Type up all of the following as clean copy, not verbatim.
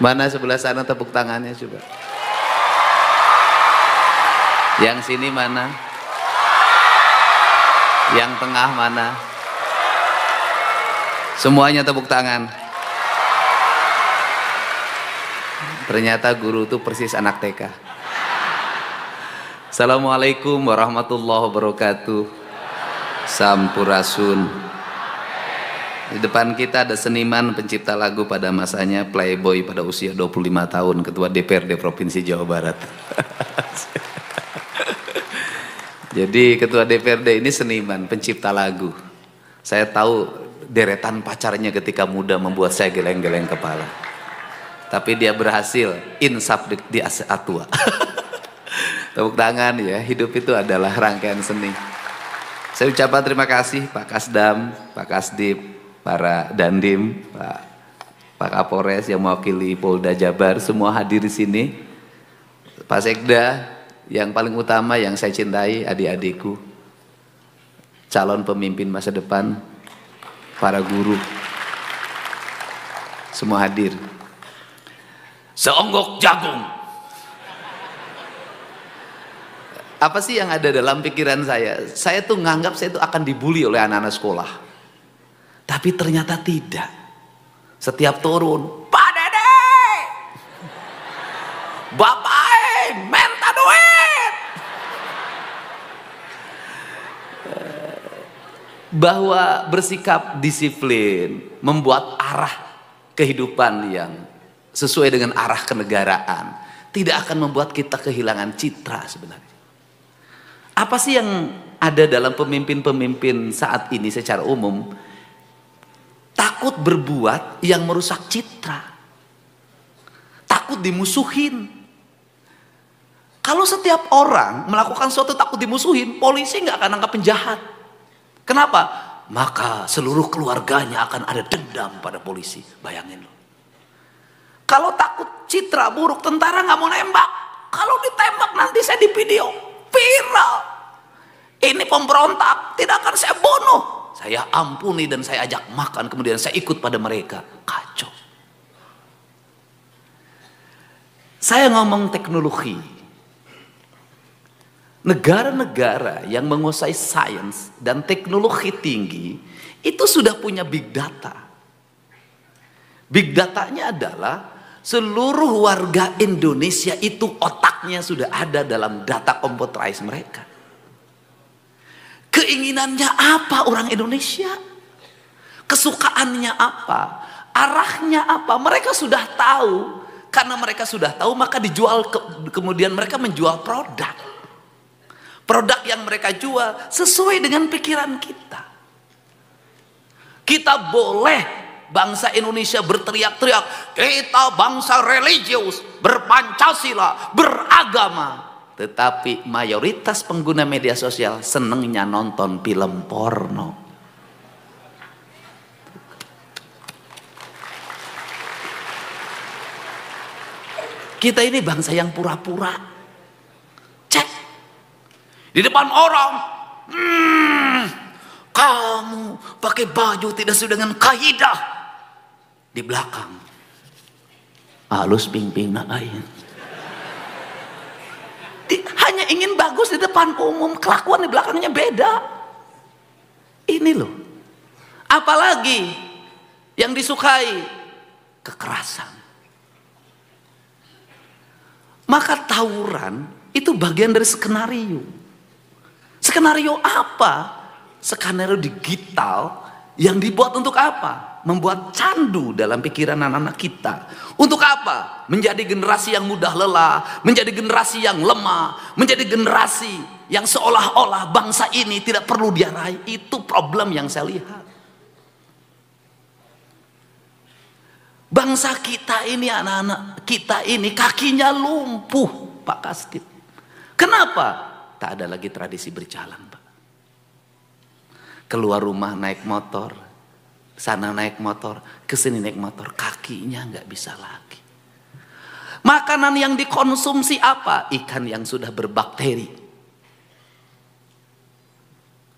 Mana sebelah sana tepuk tangannya coba. Yang sini mana? Yang tengah mana? Semuanya tepuk tangan. Ternyata guru itu persis anak TK. Assalamualaikum warahmatullahi wabarakatuh. Sampurasun. Di depan kita ada seniman pencipta lagu pada masanya, playboy pada usia 25 tahun, ketua DPRD Provinsi Jawa Barat. Jadi ketua DPRD ini seniman, pencipta lagu. Saya tahu deretan pacarnya ketika muda membuat saya geleng-geleng kepala. Tapi dia berhasil insaf di saat tua. Tepuk tangan ya, hidup itu adalah rangkaian seni. Saya ucapkan terima kasih Pak Kasdam, Pak Kasdip, para Dandim, Pak Kapolres yang mewakili Polda Jabar, semua hadir di sini. Pak Sekda, yang paling utama yang saya cintai, adik-adikku, calon pemimpin masa depan, para guru, semua hadir. Seonggok jagung. Apa sih yang ada dalam pikiran saya? Saya tuh nganggap saya tuh akan dibully oleh anak-anak sekolah. Tapi ternyata tidak. Setiap turun, Pak Dede, Bapak minta duit. Bahwa bersikap disiplin, membuat arah kehidupan yang sesuai dengan arah kenegaraan, tidak akan membuat kita kehilangan citra sebenarnya. Apa sih yang ada dalam pemimpin-pemimpin saat ini secara umum? Takut berbuat yang merusak citra, takut dimusuhin. Kalau setiap orang melakukan sesuatu takut dimusuhin, polisi nggak akan nangkap penjahat. Kenapa? Maka seluruh keluarganya akan ada dendam pada polisi. Bayangin loh. Kalau takut citra buruk, tentara nggak mau nembak. Kalau ditembak nanti saya di video viral. Ini pemberontak, tidak akan saya bunuh. Saya ampuni dan saya ajak makan, kemudian saya ikut pada mereka. Kacau. Saya ngomong teknologi. Negara-negara yang menguasai sains dan teknologi tinggi itu sudah punya big data. Big datanya adalah seluruh warga Indonesia itu otaknya sudah ada dalam data komputerized mereka. Keinginannya apa orang Indonesia? Kesukaannya apa? Arahnya apa? Mereka sudah tahu. Karena mereka sudah tahu, maka dijual, kemudian mereka menjual produk. Produk yang mereka jual sesuai dengan pikiran kita. Kita boleh bangsa Indonesia berteriak-teriak, kita bangsa religius, berpancasila, beragama. Tetapi mayoritas pengguna media sosial senengnya nonton film porno. Kita ini bangsa yang pura-pura. Cek di depan orang, kamu pakai baju tidak sesuai dengan kaidah. Di belakang, halus ping-ping nak lain. Hanya ingin bagus di depan umum, kelakuan di belakangnya beda. Ini loh. Apalagi yang disukai kekerasan. Maka tawuran itu bagian dari skenario. Skenario apa? Skenario digital yang dibuat untuk apa? Membuat candu dalam pikiran anak-anak kita. Untuk apa? Menjadi generasi yang mudah lelah, menjadi generasi yang lemah, menjadi generasi yang seolah-olah bangsa ini tidak perlu diarahi. Itu problem yang saya lihat. Bangsa kita ini, anak-anak kita ini kakinya lumpuh, Pak Kasdip. Kenapa? Tak ada lagi tradisi berjalan, Pak. Keluar rumah naik motor, sana naik motor, kesini naik motor, kakinya nggak bisa lagi. Makanan yang dikonsumsi apa? Ikan yang sudah berbakteri.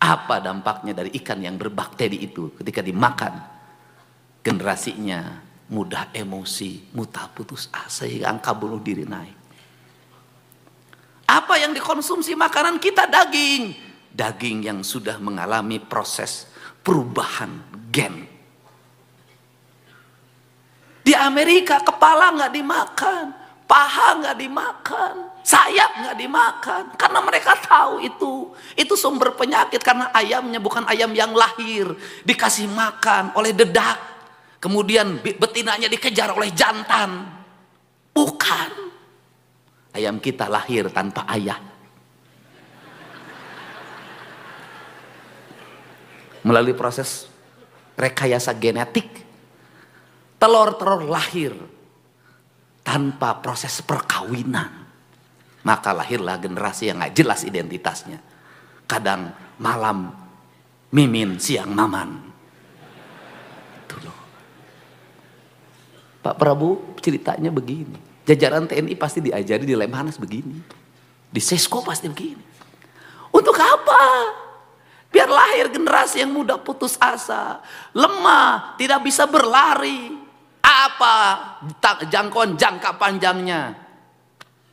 Apa dampaknya dari ikan yang berbakteri itu ketika dimakan? Generasinya mudah emosi, mudah putus asa hingga angka bunuh diri naik. Apa yang dikonsumsi makanan kita? Daging. Daging yang sudah mengalami proses perubahan gen. Di Amerika kepala nggak dimakan, paha nggak dimakan, sayap nggak dimakan, karena mereka tahu itu sumber penyakit, karena ayamnya bukan ayam yang lahir dikasih makan oleh dedak, kemudian betinanya dikejar oleh jantan, bukan. Ayam kita lahir tanpa ayah, melalui proses rekayasa genetik. Telur-telur lahir tanpa proses perkawinan, maka lahirlah generasi yang gak jelas identitasnya. Kadang malam Mimin, siang Maman. Itu loh. Pak Prabowo ceritanya begini. Jajaran TNI pasti diajari di Lemhanas begini. Di Sesko pasti begini. Untuk apa? Biar lahir generasi yang mudah putus asa, lemah, tidak bisa berlari. Apa jangkauan jangka panjangnya?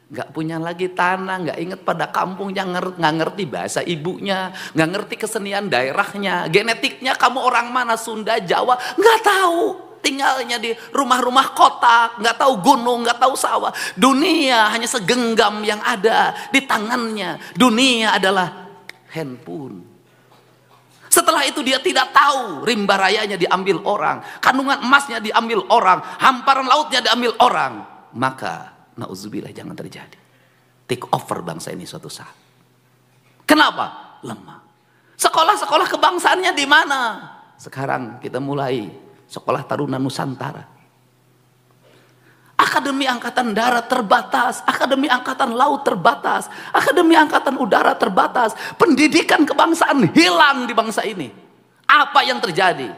Gak punya lagi tanah, gak inget pada kampung, yang gak ngerti bahasa ibunya, gak ngerti kesenian daerahnya, genetiknya kamu orang mana, Sunda, Jawa, gak tahu. Tinggalnya di rumah-rumah kota, gak tahu gunung, gak tahu sawah. Dunia hanya segenggam yang ada di tangannya. Dunia adalah handphone. Setelah itu dia tidak tahu rimba rayanya diambil orang, kandungan emasnya diambil orang, hamparan lautnya diambil orang. Maka nauzubillah jangan terjadi. Take over bangsa ini suatu saat. Kenapa? Lemah. Sekolah-sekolah kebangsaannya di mana? Sekarang kita mulai Sekolah Taruna Nusantara. Akademi Angkatan Darat terbatas, Akademi Angkatan Laut terbatas, Akademi Angkatan Udara terbatas. Pendidikan kebangsaan hilang di bangsa ini. Apa yang terjadi?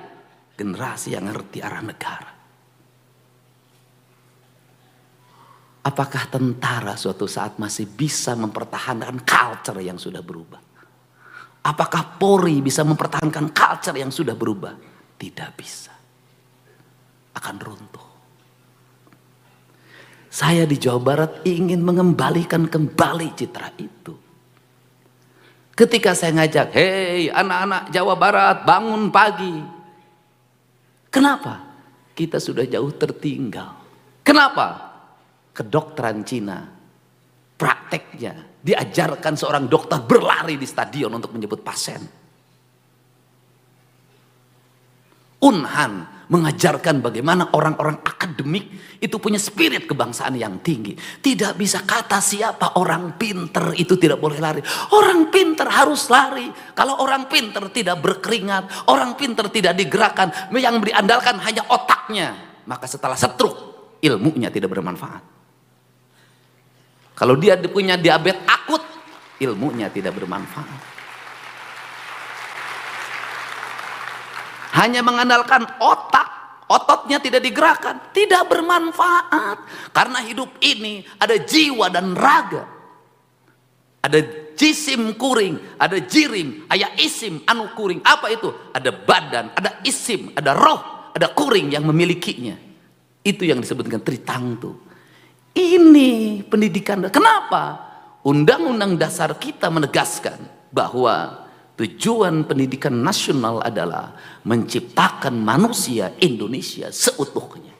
Generasi yang ngerti arah negara. Apakah tentara suatu saat masih bisa mempertahankan culture yang sudah berubah? Apakah Polri bisa mempertahankan culture yang sudah berubah? Tidak bisa. Akan runtuh. Saya di Jawa Barat ingin mengembalikan kembali citra itu. Ketika saya ngajak, hei anak-anak Jawa Barat bangun pagi. Kenapa? Kita sudah jauh tertinggal. Kenapa? Kedokteran Cina, prakteknya diajarkan seorang dokter berlari di stadion untuk menjemput pasien. Unhan mengajarkan bagaimana orang-orang akademik itu punya spirit kebangsaan yang tinggi. Tidak bisa kata siapa orang pinter itu tidak boleh lari. Orang pinter harus lari. Kalau orang pinter tidak berkeringat, orang pinter tidak digerakkan, yang diandalkan hanya otaknya, maka setelah setruk ilmunya tidak bermanfaat. Kalau dia punya diabetes akut, ilmunya tidak bermanfaat. Hanya mengandalkan otak, ototnya tidak digerakkan, tidak bermanfaat. Karena hidup ini ada jiwa dan raga. Ada jisim kuring, ada jirim, ada isim anu kuring. Apa itu? Ada badan, ada isim, ada roh, ada kuring yang memilikinya. Itu yang disebutkan tritangtu. Ini pendidikan. Kenapa? Undang-undang dasar kita menegaskan bahwa tujuan pendidikan nasional adalah menciptakan manusia Indonesia seutuhnya.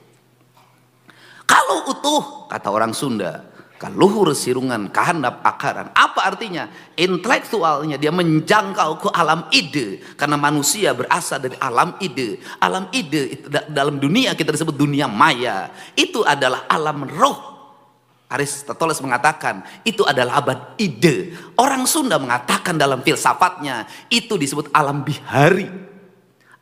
Kalau utuh, kata orang Sunda, kaluhur sirungan kahandap akaran. Apa artinya? Intelektualnya dia menjangkau ke alam ide. Karena manusia berasal dari alam ide. Alam ide itu dalam dunia kita disebut dunia maya. Itu adalah alam roh. Aristoteles mengatakan itu adalah abad ide. Orang Sunda mengatakan dalam filsafatnya itu disebut alam bihari.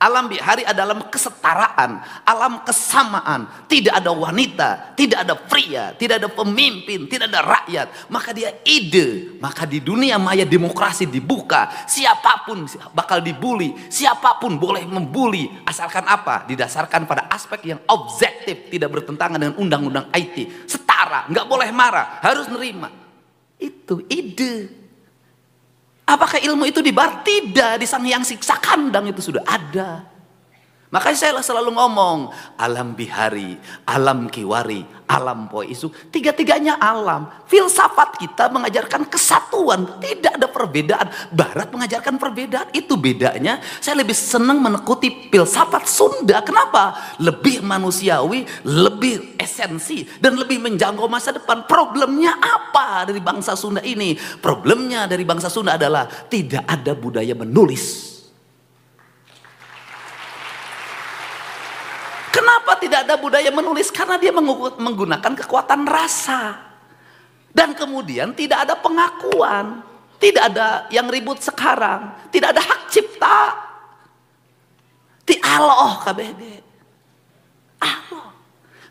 Alam bihari adalah kesetaraan, alam kesamaan. Tidak ada wanita, tidak ada pria, tidak ada pemimpin, tidak ada rakyat. Maka dia ide. Maka di dunia maya demokrasi dibuka. Siapapun bakal dibully, siapapun boleh membuli. Asalkan apa? Didasarkan pada aspek yang objektif, tidak bertentangan dengan undang-undang IT. Setara, nggak boleh marah, harus nerima. Itu ide. Apakah ilmu itu di bar? Tidak. Di Sang Hyang Siksa Kandang itu sudah ada. Makanya saya selalu ngomong, alam bihari, alam kiwari, alam poisu, tiga-tiganya alam. Filsafat kita mengajarkan kesatuan, tidak ada perbedaan. Barat mengajarkan perbedaan, itu bedanya. Saya lebih senang menekuti filsafat Sunda. Kenapa? Lebih manusiawi, lebih esensi, dan lebih menjangkau masa depan. Problemnya apa dari bangsa Sunda ini? Problemnya dari bangsa Sunda adalah tidak ada budaya menulis. Kenapa tidak ada budaya menulis? Karena dia menggunakan kekuatan rasa. Dan kemudian tidak ada pengakuan. Tidak ada yang ribut sekarang. Tidak ada hak cipta. Ti aloh KBG. Aloh.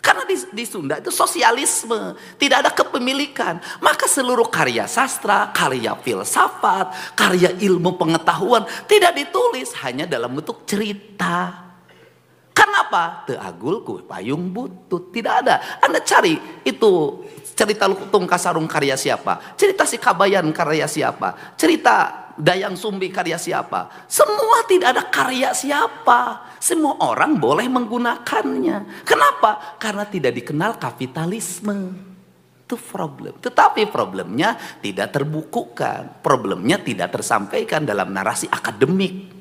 Karena di Sunda itu sosialisme. Tidak ada kepemilikan. Maka seluruh karya sastra, karya filsafat, karya ilmu pengetahuan tidak ditulis. Hanya dalam bentuk cerita. Kenapa? Teagul kue payung butut. Tidak ada. Anda cari itu cerita Lutung Kasarung karya siapa? Cerita Si Kabayan karya siapa? Cerita Dayang Sumbi karya siapa? Semua tidak ada karya siapa. Semua orang boleh menggunakannya. Kenapa? Karena tidak dikenal kapitalisme. Itu problem. Tetapi problemnya tidak terbukukan. Problemnya tidak tersampaikan dalam narasi akademik.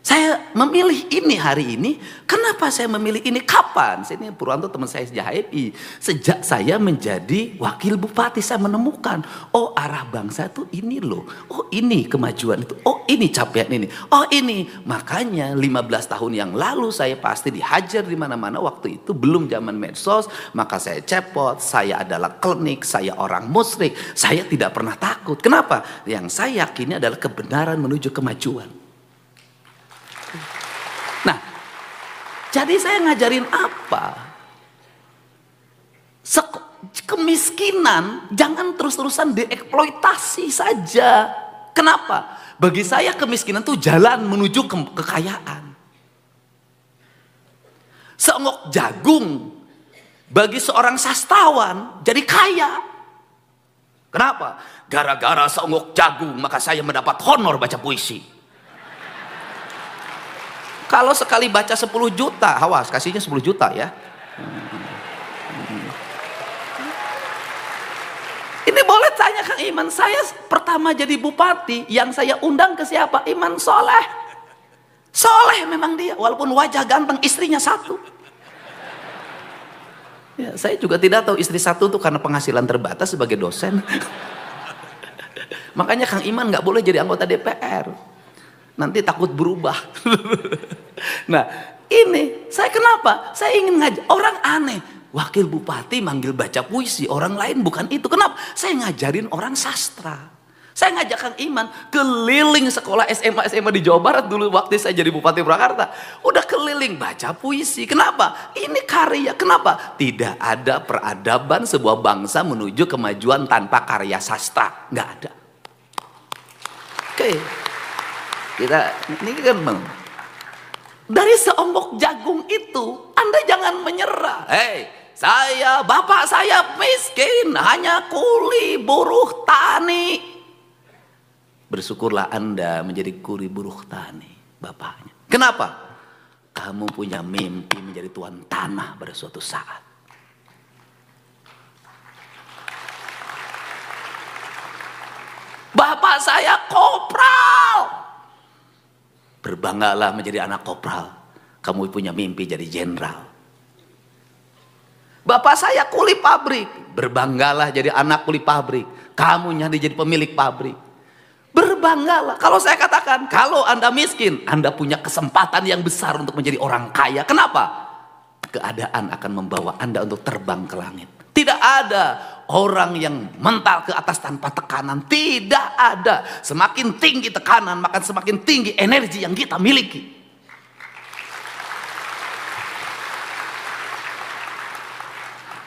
Saya memilih ini hari ini. Kenapa saya memilih ini? Kapan? Ini Purwanto teman saya sejak HMI. Sejak saya menjadi wakil bupati saya menemukan, oh arah bangsa itu ini loh. Oh ini kemajuan itu. Oh ini capaian ini. Oh ini. Makanya 15 tahun yang lalu saya pasti dihajar di mana-mana. Waktu itu belum zaman medsos. Maka saya cepot. Saya adalah klinik. Saya orang musyrik. Saya tidak pernah takut. Kenapa? Yang saya yakini adalah kebenaran menuju kemajuan. Nah, jadi saya ngajarin apa? Kemiskinan jangan terus-terusan dieksploitasi saja. Kenapa? Bagi saya kemiskinan itu jalan menuju kekayaan. Seonggok jagung bagi seorang sastawan jadi kaya. Kenapa? Gara-gara seonggok jagung maka saya mendapat honor baca puisi. Kalau sekali baca 10 juta, awas kasihnya 10 juta ya. Ini boleh tanya Kang Iman, saya pertama jadi bupati, yang saya undang ke siapa? Iman Soleh. Soleh memang dia, walaupun wajah ganteng, istrinya satu. Ya, saya juga tidak tahu istri satu itu karena penghasilan terbatas sebagai dosen. Makanya Kang Iman nggak boleh jadi anggota DPR. Nanti takut berubah. Nah ini saya kenapa? Saya ingin ngajak orang aneh. Wakil bupati manggil baca puisi. Orang lain bukan itu. Kenapa? Saya ngajarin orang sastra. Saya ngajak Kang Iman keliling sekolah SMA di Jawa Barat dulu waktu saya jadi Bupati Purwakarta. Udah keliling baca puisi. Kenapa? Ini karya. Kenapa? Tidak ada peradaban sebuah bangsa menuju kemajuan tanpa karya sastra. Nggak ada. Oke. Kita ini kan bang, dari seonggok jagung itu Anda jangan menyerah. Bapak saya miskin, hanya kuli buruh tani. Bersyukurlah Anda menjadi kuli buruh tani bapaknya. Kenapa? Kamu punya mimpi menjadi tuan tanah pada suatu saat. Bapak saya kopral. Berbanggalah menjadi anak kopral. Kamu punya mimpi jadi jenderal. Bapak saya kuli pabrik. Berbanggalah jadi anak kuli pabrik. Kamu jadi pemilik pabrik. Berbanggalah. Kalau saya katakan, kalau Anda miskin, Anda punya kesempatan yang besar untuk menjadi orang kaya. Kenapa? Keadaan akan membawa Anda untuk terbang ke langit. Tidak ada orang yang mental ke atas tanpa tekanan. Tidak ada. Semakin tinggi tekanan, maka semakin tinggi energi yang kita miliki.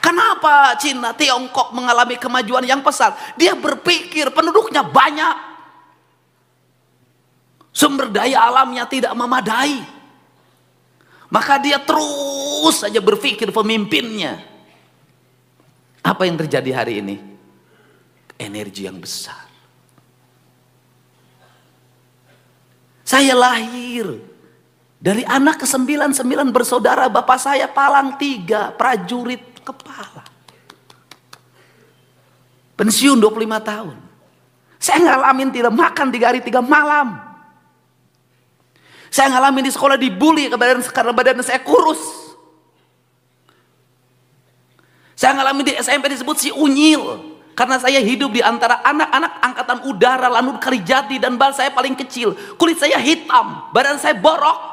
Kenapa Cina, Tiongkok mengalami kemajuan yang pesat? Dia berpikir penduduknya banyak. Sumber daya alamnya tidak memadai. Maka dia terus saja berpikir pemimpinnya. Apa yang terjadi hari ini? Energi yang besar. Saya lahir Dari anak ke-9, 9 bersaudara, bapak saya palang 3, prajurit kepala. Pensiun 25 tahun. Saya ngalamin tidak makan 3 hari 3 malam. Saya ngalamin di sekolah dibully karena badan saya kurus. Saya ngalamin di SMP disebut si unyil. Karena saya hidup di antara anak-anak angkatan udara Lanut Kalijati dan bal saya paling kecil. Kulit saya hitam, badan saya borok.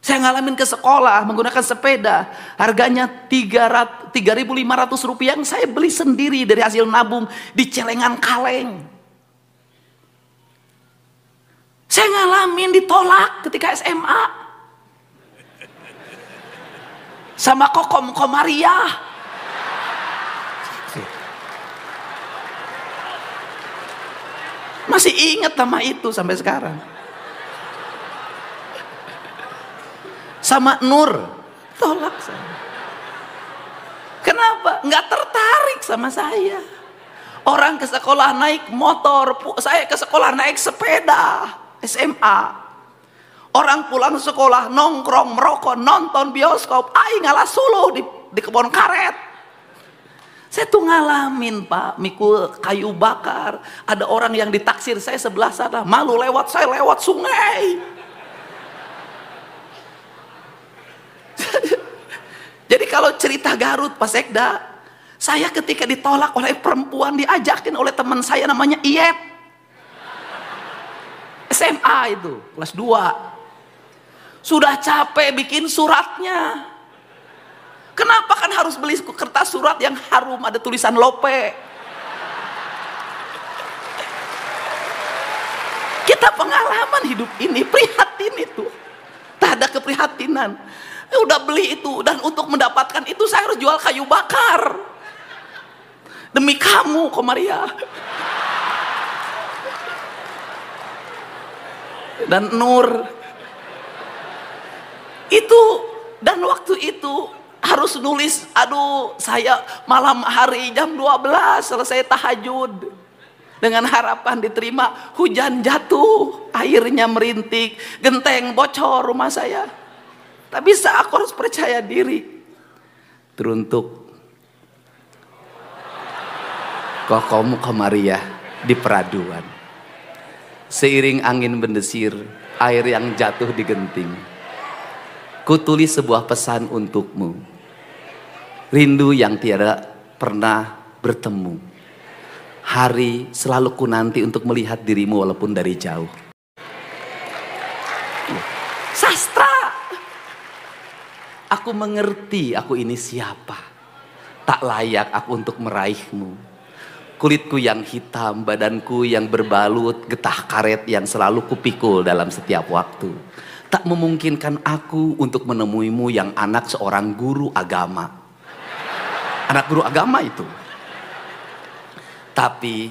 Saya ngalamin ke sekolah menggunakan sepeda, harganya 3.500 rupiah yang saya beli sendiri dari hasil nabung di celengan kaleng. Saya ngalamin ditolak ketika SMA sama Kokom Komariah. Masih ingat nama itu sampai sekarang. Sama Nur, tolak saya. Kenapa? Nggak tertarik sama saya. Orang ke sekolah naik motor, saya ke sekolah naik sepeda, SMA. Orang pulang sekolah nongkrong, merokok, nonton bioskop, ngalah solo di kebun karet. Saya tuh ngalamin Pak, mikul kayu bakar. Ada orang yang ditaksir saya sebelah sana, malu lewat, saya lewat sungai. Jadi kalau cerita Garut Pak Sekda, saya ketika ditolak oleh perempuan diajakin oleh teman saya namanya Iyep. SMA itu, kelas 2. Sudah capek bikin suratnya. Kenapa kan harus beli kertas surat yang harum ada tulisan Lope? Kita pengalaman hidup ini, prihatin itu. Tak ada keprihatinan. Udah beli itu, dan untuk mendapatkan itu saya harus jual kayu bakar demi kamu Komaria dan Nur itu. Dan waktu itu harus nulis, aduh saya malam hari jam 12 selesai tahajud dengan harapan diterima. Hujan jatuh, airnya merintik, genteng bocor rumah saya. Tak bisa, aku harus percaya diri. Teruntuk Kokom Komariah di Peraduan. Seiring angin mendesir, air yang jatuh di genting. Kutulis sebuah pesan untukmu. Rindu yang tiada pernah bertemu. Hari selalu ku nanti untuk melihat dirimu walaupun dari jauh. Sastra. Aku mengerti aku ini siapa. Tak layak aku untuk meraihmu. Kulitku yang hitam, badanku yang berbalut getah karet yang selalu kupikul dalam setiap waktu. Tak memungkinkan aku untuk menemuimu yang anak seorang guru agama. Anak guru agama itu. Tapi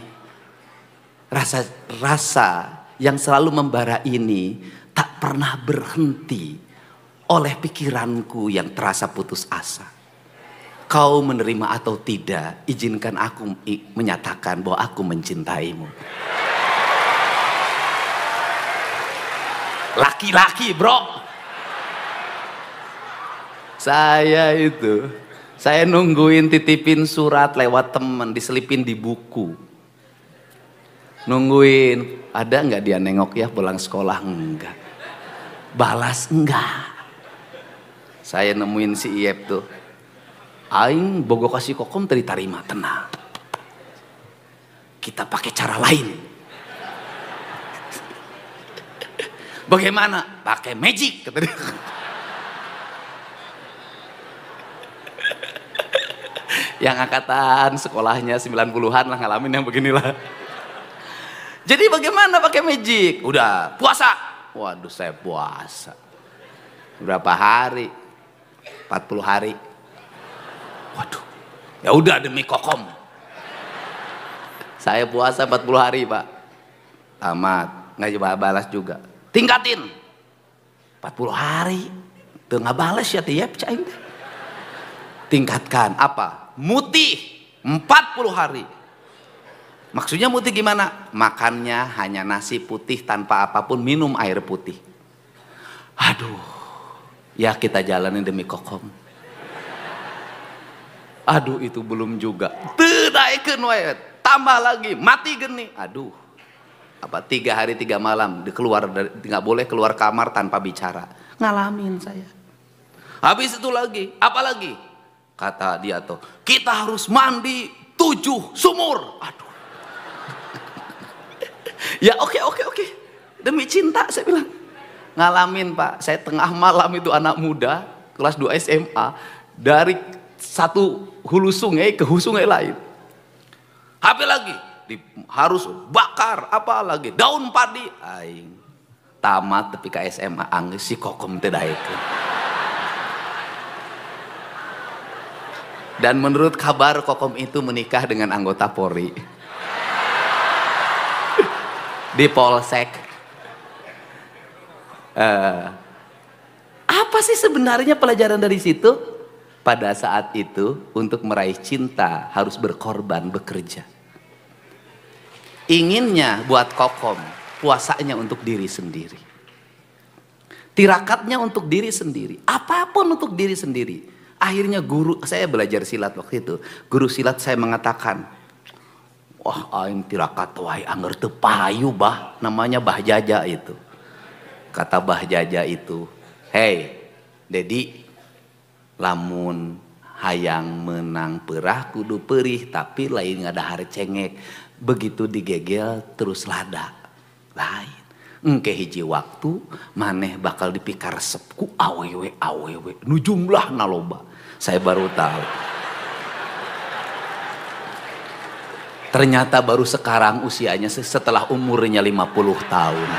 rasa yang selalu membara ini tak pernah berhenti oleh pikiranku yang terasa putus asa. Kau menerima atau tidak, izinkan aku menyatakan bahwa aku mencintaimu. Laki-laki bro. Saya nungguin titipin surat lewat temen, diselipin di buku. Nungguin, ada nggak dia nengok ya pulang sekolah? Enggak. Balas enggak. Saya nemuin si Iyep tuh. Aing bogo kasih Kokom terima, tenang. Kita pakai cara lain. Bagaimana? Pakai magic kata dia. Yang angkatan sekolahnya 90-an lah ngalamin yang beginilah. Jadi bagaimana pakai magic? Udah puasa. Waduh, saya puasa. Berapa hari? 40 hari. Waduh. Ya udah demi Kokom. Saya puasa 40 hari, Pak. Tamat, enggak coba balas juga. Tingkatin. 40 hari. Tuh enggak balas ya tiap cain. Tingkatkan apa? Mutih 40 hari. Maksudnya putih gimana? Makannya hanya nasi putih tanpa apapun, minum air putih. Aduh, ya kita jalanin demi kokom. Aduh, itu belum juga. Naikkan wae, tambah lagi, mati geni. Aduh, apa 3 hari 3 malam nggak boleh keluar kamar tanpa bicara. Ngalamin saya. Habis itu lagi, apa lagi? Kata dia tuh, kita harus mandi 7 sumur. Aduh. Ya oke. Demi cinta saya bilang. Ngalamin Pak, saya tengah malam itu anak muda kelas 2 SMA dari satu hulu sungai ke hulu sungai lain. Habis lagi harus bakar apa lagi daun padi. Aing tamat tapi ke SMA angge si kokom teh daekeun. Dan menurut kabar kokom itu menikah dengan anggota Polri. Di Polsek. Apa sih sebenarnya pelajaran dari situ? Pada saat itu untuk meraih cinta harus berkorban, bekerja. Inginnya buat kokom, puasanya untuk diri sendiri. Tirakatnya untuk diri sendiri, apapun untuk diri sendiri. Akhirnya guru, saya belajar silat waktu itu. Guru silat saya mengatakan, wah aing tirakat wae anger teu payu bah, namanya Bah Jaja itu. Kata Bah Jaja itu, hei Dedi, lamun hayang menang perah kudu perih, tapi lain ngadahar cengek. Begitu digegel terus lada. Lain. Engke hiji waktu maneh bakal dipikar resep ku awewe nu jumlah naloba. Saya baru tahu. Ternyata baru sekarang usianya setelah umurnya 50 tahun.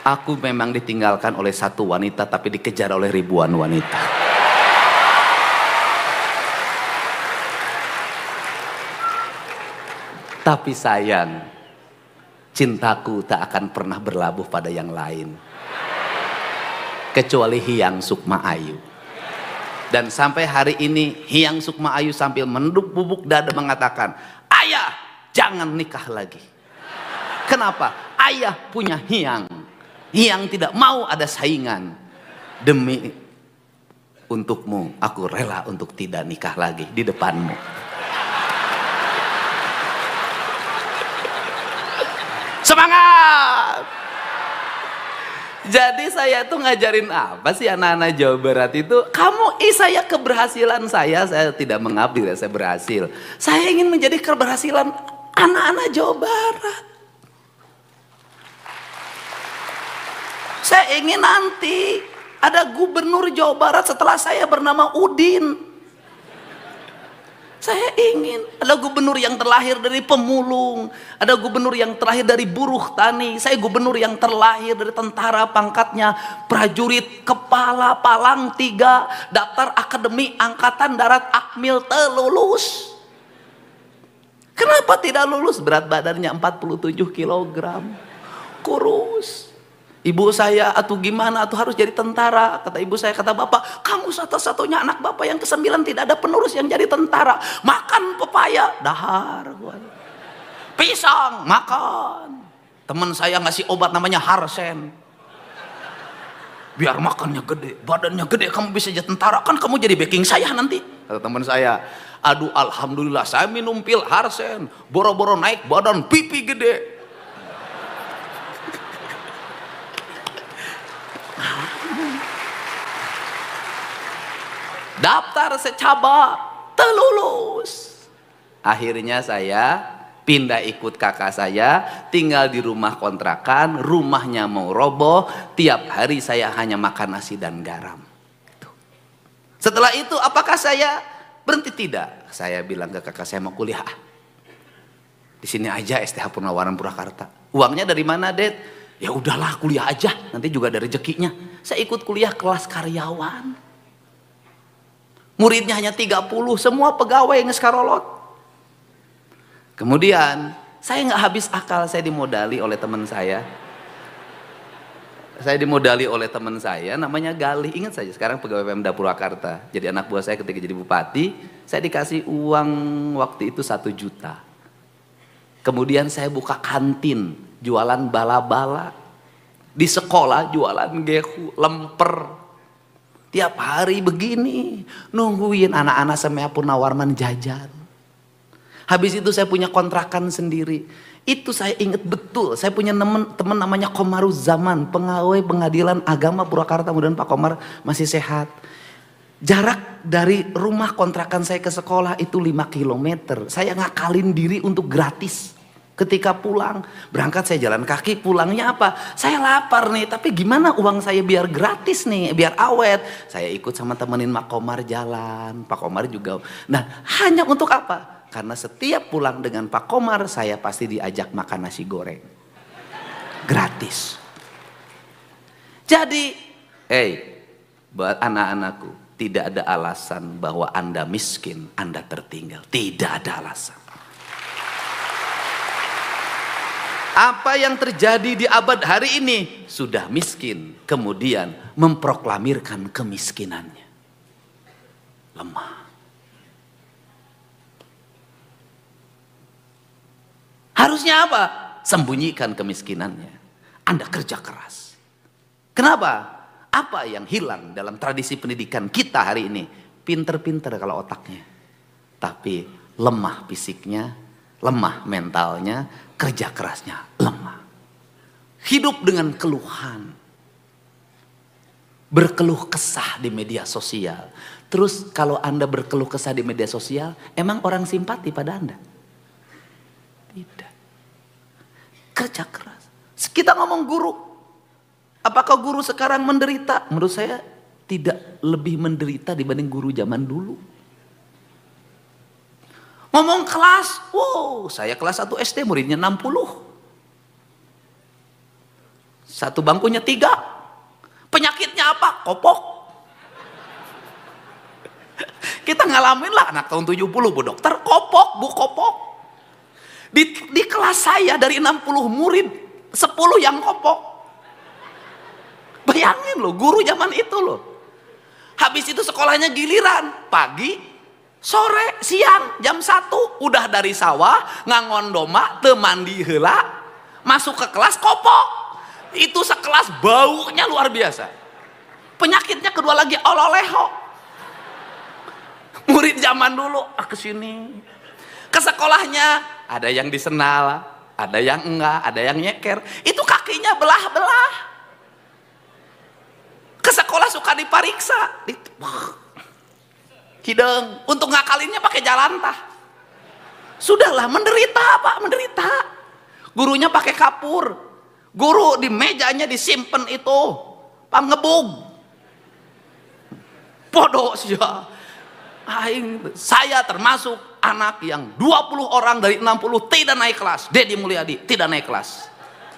Aku memang ditinggalkan oleh satu wanita tapi dikejar oleh ribuan wanita. Tapi sayang, cintaku tak akan pernah berlabuh pada yang lain. Kecuali Hyang Sukma Ayu. Dan sampai hari ini Hyang Sukma Ayu sambil menduk bubuk dada mengatakan, ayah jangan nikah lagi. Kenapa? Ayah punya Hyang. Hyang tidak mau ada saingan. Demi untukmu aku rela untuk tidak nikah lagi di depanmu. Semangat! Jadi saya tuh ngajarin apa sih anak-anak Jawa Barat itu? Saya keberhasilan saya tidak mengabdi, saya berhasil. Saya ingin menjadi keberhasilan anak-anak Jawa Barat. Saya ingin nanti ada gubernur Jawa Barat setelah saya bernama Udin. Saya ingin ada gubernur yang terlahir dari pemulung, ada gubernur yang terlahir dari buruh tani, saya gubernur yang terlahir dari tentara pangkatnya prajurit kepala palang 3, daftar akademi angkatan darat Akmil lulus. Kenapa tidak lulus? Berat badannya 47 kg, kurus. Ibu saya, atuh gimana, atuh harus jadi tentara. Kata ibu saya, kata bapak, kamu satu-satunya anak bapak yang ke-9 tidak ada penerus yang jadi tentara. Makan pepaya, dahar. Pisang, makan. Teman saya ngasih obat namanya Harsen. Biar makannya gede, badannya gede, kamu bisa jadi tentara. Kan kamu jadi backing saya nanti. Kata teman saya, aduh alhamdulillah saya minum pil Harsen. Boro-boro naik badan, pipi gede. Daftar secaba telulus. Akhirnya saya pindah ikut kakak saya, tinggal di rumah kontrakan, rumahnya mau roboh, tiap hari saya hanya makan nasi dan garam. Setelah itu apakah saya berhenti? Tidak. Saya bilang ke kakak saya mau kuliah. Di sini aja STH Purnawarman Purwakarta. Uangnya dari mana, Det? Ya udahlah kuliah aja, nanti juga ada rezekinya. Saya ikut kuliah kelas karyawan. Muridnya hanya 30, semua pegawai yang ngeskarolot. Kemudian saya nggak habis akal, saya dimodali oleh teman saya. Saya dimodali oleh teman saya namanya Galih, ingat saja sekarang pegawai Pemda Purwakarta. Jadi anak buah saya ketika jadi bupati, saya dikasih uang waktu itu 1 juta. Kemudian saya buka kantin, jualan bala-bala. Di sekolah jualan gehu, lemper. Tiap hari begini, nungguin anak-anak sampai Purnawarman jajan. Habis itu saya punya kontrakan sendiri. Itu saya ingat betul, saya punya teman namanya Komaruzzaman, pegawai pengadilan agama Purwakarta, mudah-mudahan Pak Komar masih sehat. Jarak dari rumah kontrakan saya ke sekolah itu 5 km. Saya ngakalin diri untuk gratis. Ketika pulang, berangkat saya jalan kaki, pulangnya apa? Saya lapar nih, tapi gimana uang saya biar gratis nih, biar awet. Saya ikut sama temenin Pak Komar jalan, Pak Komar juga. Nah, hanya untuk apa? Karena setiap pulang dengan Pak Komar, saya pasti diajak makan nasi goreng. Gratis. Jadi, buat anak-anakku, tidak ada alasan bahwa Anda miskin, Anda tertinggal. Tidak ada alasan. Apa yang terjadi di abad hari ini? Sudah miskin, kemudian memproklamirkan kemiskinannya. Lemah. Harusnya apa? Sembunyikan kemiskinannya. Anda kerja keras. Kenapa? Apa yang hilang dalam tradisi pendidikan kita hari ini? Pinter-pinter kalau otaknya. Tapi lemah fisiknya, lemah mentalnya, kerja kerasnya lemah. Hidup dengan keluhan. Berkeluh kesah di media sosial. Terus kalau Anda berkeluh kesah di media sosial, emang orang simpati pada Anda? Tidak. Kerja keras. Kita ngomong guru. Apakah guru sekarang menderita? Menurut saya tidak lebih menderita dibanding guru zaman dulu. Ngomong kelas. Wow, saya kelas 1 SD muridnya 60. Satu bangkunya 3. Penyakitnya apa? Kopok. Kita ngalamin lah anak tahun 70 bu dokter. Kopok, bu kopok. Di kelas saya dari 60 murid 10 yang kopok. Bayangin loh, guru zaman itu loh. Habis itu sekolahnya giliran pagi, sore, siang, jam 1 udah dari sawah ngangon doma, teu mandi heula, masuk ke kelas kopok. Itu sekelas baunya luar biasa. Penyakitnya kedua lagi ololeho. Murid zaman dulu kesini ke sekolahnya. Ada yang disenal, ada yang enggak, ada yang nyeker. Itu kakinya belah-belah. Ke sekolah suka dipariksa. Hidung. Untuk ngakalinnya pakai jalantah. Sudahlah, menderita Pak, menderita. Gurunya pakai kapur. Guru di mejanya disimpan itu. Pangebug. Bodoh sih ya. Saya termasuk anak yang 20 orang dari 60 tidak naik kelas. Dedi Mulyadi tidak naik kelas.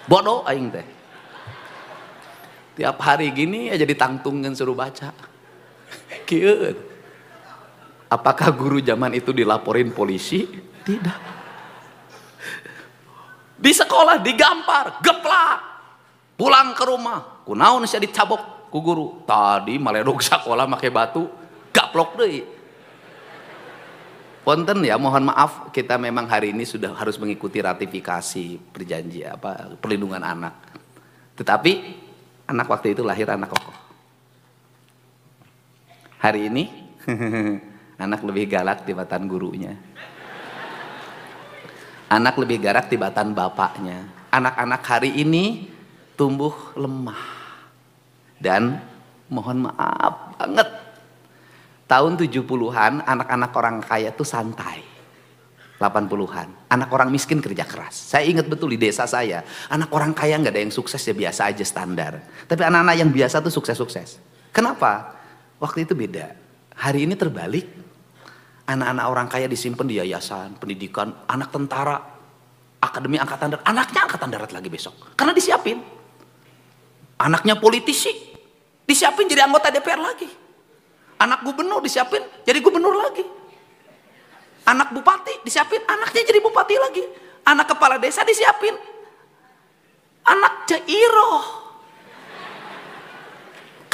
Bodoh aing teh. Tiap hari gini aja ditangtungkan suruh baca. Kieu. Apakah guru zaman itu dilaporin polisi? Tidak. Di sekolah digampar, geplak. Pulang ke rumah, kunaon sia dicabok ku guru. Tadi maledog sekolah make batu, gaplok deui. Ponten ya, mohon maaf kita memang hari ini sudah harus mengikuti ratifikasi perjanjian perlindungan anak. Tetapi anak waktu itu lahir anak kokoh. Hari ini anak lebih galak tibatan gurunya. Anak lebih galak tibatan bapaknya. Anak-anak hari ini tumbuh lemah. Dan mohon maaf banget, tahun 70-an anak-anak orang kaya tuh santai. 80-an anak orang miskin kerja keras. Saya ingat betul di desa saya, anak orang kaya nggak ada yang sukses, ya biasa aja standar. Tapi anak-anak yang biasa tuh sukses-sukses. Kenapa? Waktu itu beda. Hari ini terbalik. Anak-anak orang kaya disimpan di yayasan pendidikan, anak tentara, akademi angkatan darat, anaknya angkatan darat lagi besok. Karena disiapin. Anaknya politisi, disiapin jadi anggota DPR lagi. Anak gubernur disiapin jadi gubernur lagi. Anak bupati disiapin anaknya jadi bupati lagi. Anak kepala desa disiapin anak Jairoh.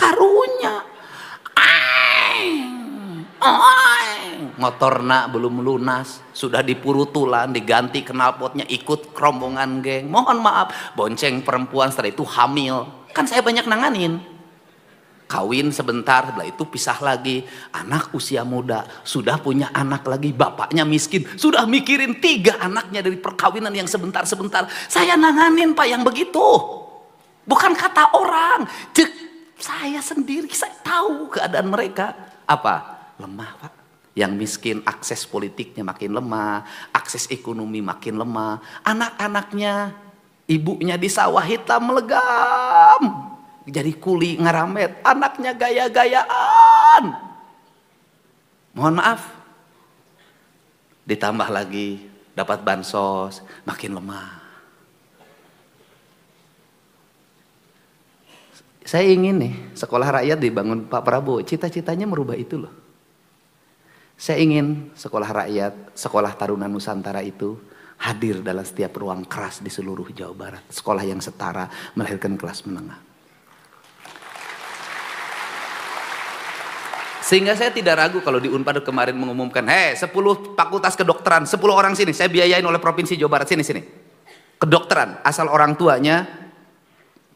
karunya. Motorna belum lunas, sudah dipurutulan, diganti knalpotnya, ikut rombongan geng. Mohon maaf, bonceng perempuan, setelah itu hamil. Kan saya banyak nanganin. Kawin sebentar, setelah itu pisah lagi. Anak usia muda, sudah punya anak lagi, bapaknya miskin, sudah mikirin 3 anaknya dari perkawinan yang sebentar-sebentar. Saya nanganin Pak yang begitu. Bukan kata orang, saya sendiri, saya tahu keadaan mereka. Apa? Lemah Pak. Yang miskin akses politiknya makin lemah, akses ekonomi makin lemah. Anak-anaknya, ibunya di sawah hitam melegam, jadi kuli ngaramet, anaknya gaya-gayaan. Mohon maaf, ditambah lagi dapat bansos, makin lemah. Saya ingin nih sekolah rakyat dibangun Pak Prabowo, cita-citanya merubah itu loh. Saya ingin sekolah rakyat, sekolah Taruna Nusantara itu hadir dalam setiap ruang keras di seluruh Jawa Barat. Sekolah yang setara, melahirkan kelas menengah. Sehingga saya tidak ragu kalau di Unpad kemarin mengumumkan, 10 fakultas kedokteran, 10 orang sini, saya biayain oleh Provinsi Jawa Barat, sini. Kedokteran, asal orang tuanya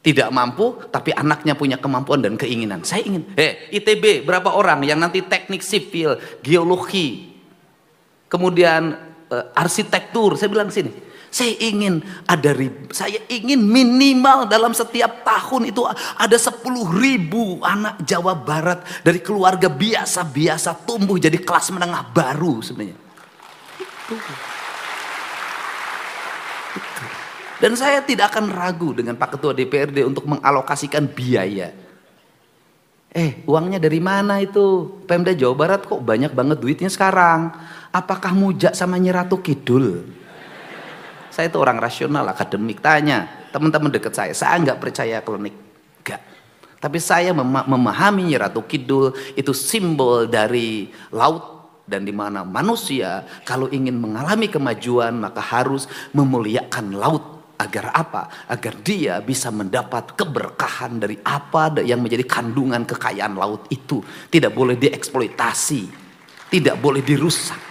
tidak mampu, tapi anaknya punya kemampuan dan keinginan. Saya ingin, ITB berapa orang yang nanti teknik sipil, geologi, kemudian arsitektur. Saya bilang sini, saya ingin saya ingin minimal dalam setiap tahun itu ada 10.000 anak Jawa Barat dari keluarga biasa-biasa tumbuh jadi kelas menengah baru sebenarnya. Dan saya tidak akan ragu dengan Pak Ketua DPRD untuk mengalokasikan biaya. Uangnya dari mana itu? Pemda Jawa Barat kok banyak banget duitnya sekarang. Apakah mujak sama Nyi Ratu Kidul? Saya itu orang rasional, akademik. Tanya teman-teman dekat saya nggak percaya klinik. Enggak. Tapi saya memahami Nyi Ratu Kidul itu simbol dari laut. Dan di mana manusia kalau ingin mengalami kemajuan maka harus memuliakan laut. Agar apa? Agar dia bisa mendapat keberkahan dari apa yang menjadi kandungan kekayaan laut itu. Tidak boleh dieksploitasi, tidak boleh dirusak.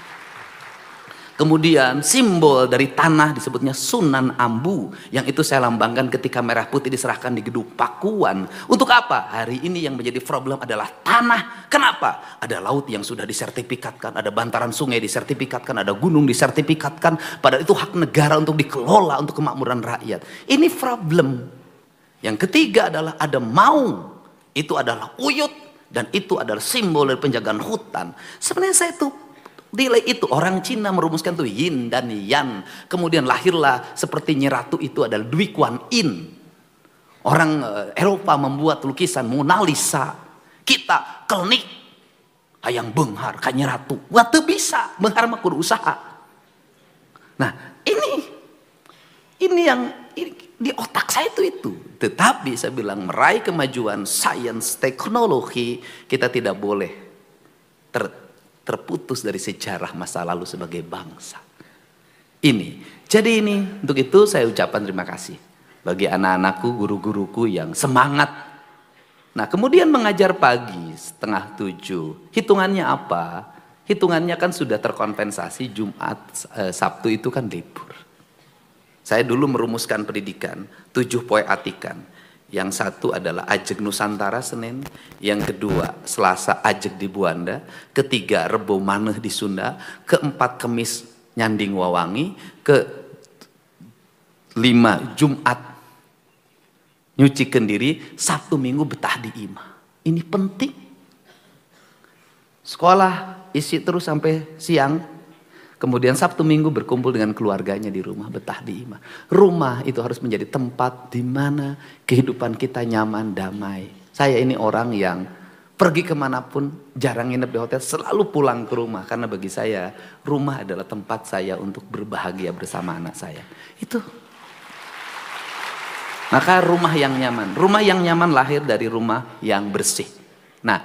Kemudian simbol dari tanah disebutnya Sunan Ambu, yang itu saya lambangkan ketika merah putih diserahkan di Gedung Pakuan. Untuk apa? Hari ini yang menjadi problem adalah tanah. Kenapa? Ada laut yang sudah disertifikatkan, ada bantaran sungai disertifikatkan, ada gunung disertifikatkan. Padahal itu hak negara untuk dikelola untuk kemakmuran rakyat. Ini problem. Yang ketiga adalah ada maung. Itu adalah uyut dan itu adalah simbol dari penjagaan hutan. Sebenarnya saya tuh nilai itu orang Cina merumuskan tuh yin dan yang. Kemudian lahirlah seperti Nyi Ratu itu adalah Dwi Kuan Yin. Orang Eropa membuat lukisan Mona Lisa. Kita klinik hayang benghar ka Nyi Ratu. Wah teu bisa, benghar mah kudu usaha. Nah, ini yang di otak saya itu. Tetapi saya bilang meraih kemajuan sains, teknologi, kita tidak boleh terputus dari sejarah masa lalu sebagai bangsa. Jadi untuk itu saya ucapkan terima kasih bagi anak-anakku, guru-guruku yang semangat. Nah kemudian mengajar pagi 6:30, hitungannya apa? Hitungannya kan sudah terkompensasi Jumat, Sabtu itu kan libur. Saya dulu merumuskan pendidikan 7 poe atikan. Yang satu adalah Ajeg Nusantara Senin, yang kedua Selasa Ajeg di Buanda, ketiga Rebo Maneh di Sunda, keempat Kemis Nyanding Wawangi, kelima Jumat nyuci kendiri, Sabtu Minggu betah di imah. Ini penting. Sekolah isi terus sampai siang. Kemudian Sabtu Minggu berkumpul dengan keluarganya di rumah, betah di imah. Rumah itu harus menjadi tempat di mana kehidupan kita nyaman, damai. Saya ini orang yang pergi kemanapun, jarang nginep di hotel, selalu pulang ke rumah. Karena bagi saya, rumah adalah tempat saya untuk berbahagia bersama anak saya. Itu. Maka rumah yang nyaman lahir dari rumah yang bersih. Nah,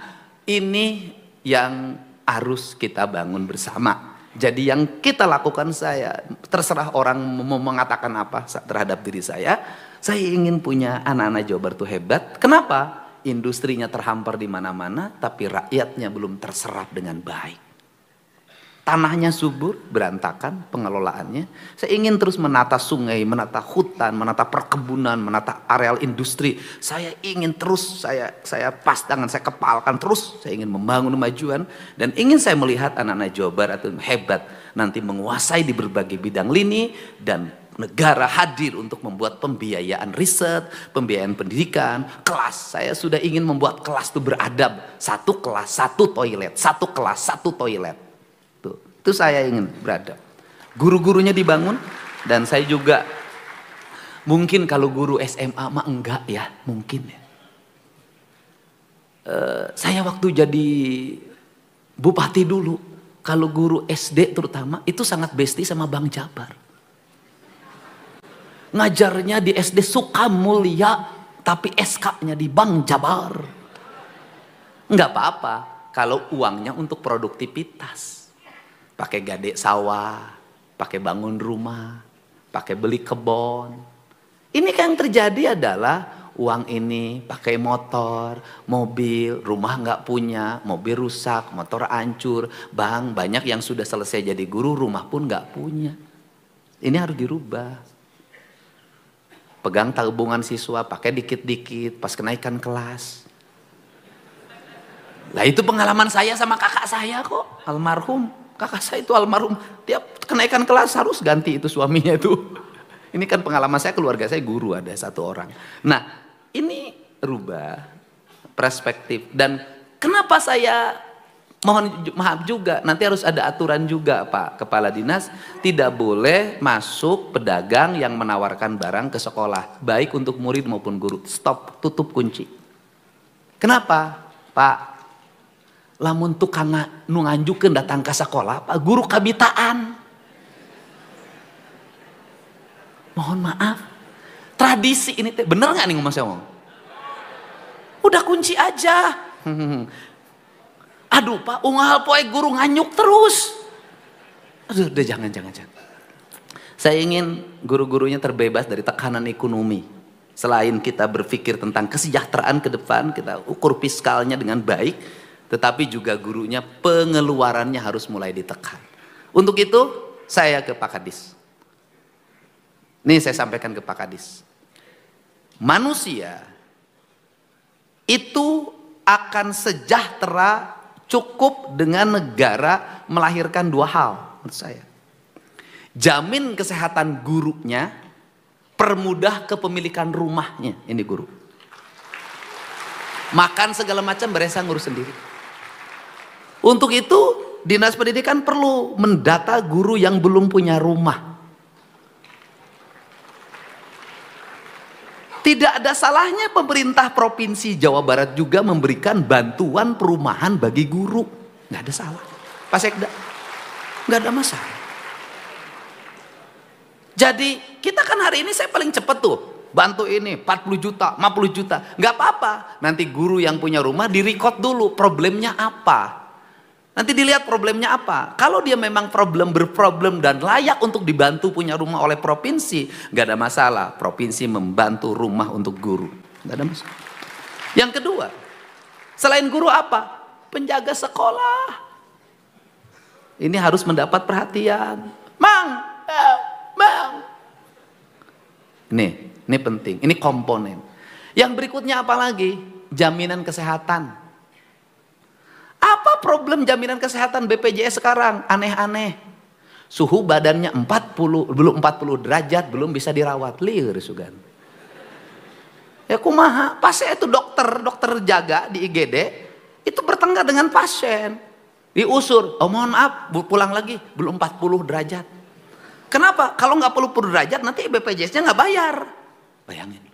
ini yang harus kita bangun bersama. Jadi yang kita lakukan terserah orang mau mengatakan apa terhadap diri saya ingin punya anak-anak Jawa Barat itu hebat. Kenapa? industrinya terhampar di mana-mana, tapi rakyatnya belum terserap dengan baik. Tanahnya subur, berantakan pengelolaannya. Saya ingin terus menata sungai, menata hutan, menata perkebunan, menata areal industri. Saya ingin terus, saya pas tangan, saya kepalkan terus. Saya ingin membangun kemajuan dan ingin saya melihat anak-anak Jawa Barat itu hebat, nanti menguasai di berbagai bidang lini dan negara hadir untuk membuat pembiayaan riset, pembiayaan pendidikan, kelas. Saya sudah ingin membuat kelas itu beradab. Satu kelas, satu toilet, satu kelas, satu toilet. Itu saya ingin beradab. Guru-gurunya dibangun dan saya juga mungkin kalau guru SMA mah enggak ya, mungkin ya. Saya waktu jadi bupati dulu, kalau guru SD terutama itu sangat bestie sama Bang Jabar. Ngajarnya di SD Sukamulya, tapi SK-nya di Bang Jabar. Enggak apa-apa kalau uangnya untuk produktivitas. Pakai gade sawah, pakai bangun rumah, pakai beli kebon. Ini kan yang terjadi adalah uang ini pakai motor, mobil, rumah nggak punya, mobil rusak, motor hancur. Bang, banyak yang sudah selesai jadi guru, rumah pun nggak punya. Ini harus dirubah. Pegang tabungan siswa, pakai dikit-dikit, pas kenaikan kelas. Lah itu pengalaman saya sama kakak saya kok, almarhum. Kakak saya itu almarhum, tiap kenaikan kelas harus ganti itu suaminya itu. Ini kan pengalaman saya, keluarga saya guru ada satu orang. Nah ini rubah perspektif. Dan kenapa saya mohon maaf juga, nanti harus ada aturan juga Pak Kepala Dinas. Tidak boleh masuk pedagang yang menawarkan barang ke sekolah. Baik untuk murid maupun guru. Stop, tutup kunci. Kenapa Pak? Lamun tukang nu nganjukeun datang ke sekolah, Pak guru kabitaan. Mohon maaf, tradisi ini bener nggak nih ngomong saya ngomong? Udah kunci aja. Aduh Pak, unggal poe guru nganyuk terus. Aduh, udah jangan. Saya ingin guru-gurunya terbebas dari tekanan ekonomi. Selain kita berpikir tentang kesejahteraan ke depan, kita ukur fiskalnya dengan baik. Tetapi juga gurunya pengeluarannya harus mulai ditekan. Untuk itu saya ke Pak Kadis. Ini saya sampaikan ke Pak Kadis. Manusia itu akan sejahtera cukup dengan negara melahirkan dua hal menurut saya. Jamin kesehatan gurunya, permudah kepemilikan rumahnya. Ini guru. Makan segala macam beresang ngurus sendiri. Untuk itu Dinas Pendidikan perlu mendata guru yang belum punya rumah. Tidak ada salahnya pemerintah Provinsi Jawa Barat juga memberikan bantuan perumahan bagi guru. Nggak ada salah. Pak Sekda, nggak ada masalah. Jadi kita kan hari ini saya paling cepat tuh. Bantu ini 40 juta, 50 juta. Nggak apa-apa. Nanti guru yang punya rumah di-record dulu problemnya apa. Nanti dilihat problemnya apa. Kalau dia memang berproblem dan layak untuk dibantu punya rumah oleh provinsi, nggak ada masalah. Provinsi membantu rumah untuk guru, nggak ada masalah. Yang kedua, selain guru apa? Penjaga sekolah. Ini harus mendapat perhatian. Mang. Ini penting. Ini komponen. Yang berikutnya apa lagi? Jaminan kesehatan. Apa problem jaminan kesehatan BPJS sekarang? Aneh-aneh. Suhu badannya belum 40 derajat, belum bisa dirawat. Liur sugan. Ya kumaha, pasien itu dokter jaga di IGD, itu bertengkar dengan pasien. Diusur, oh mohon maaf, pulang lagi, belum 40 derajat. Kenapa? Kalau nggak 40 derajat, nanti BPJS-nya nggak bayar. Bayangin.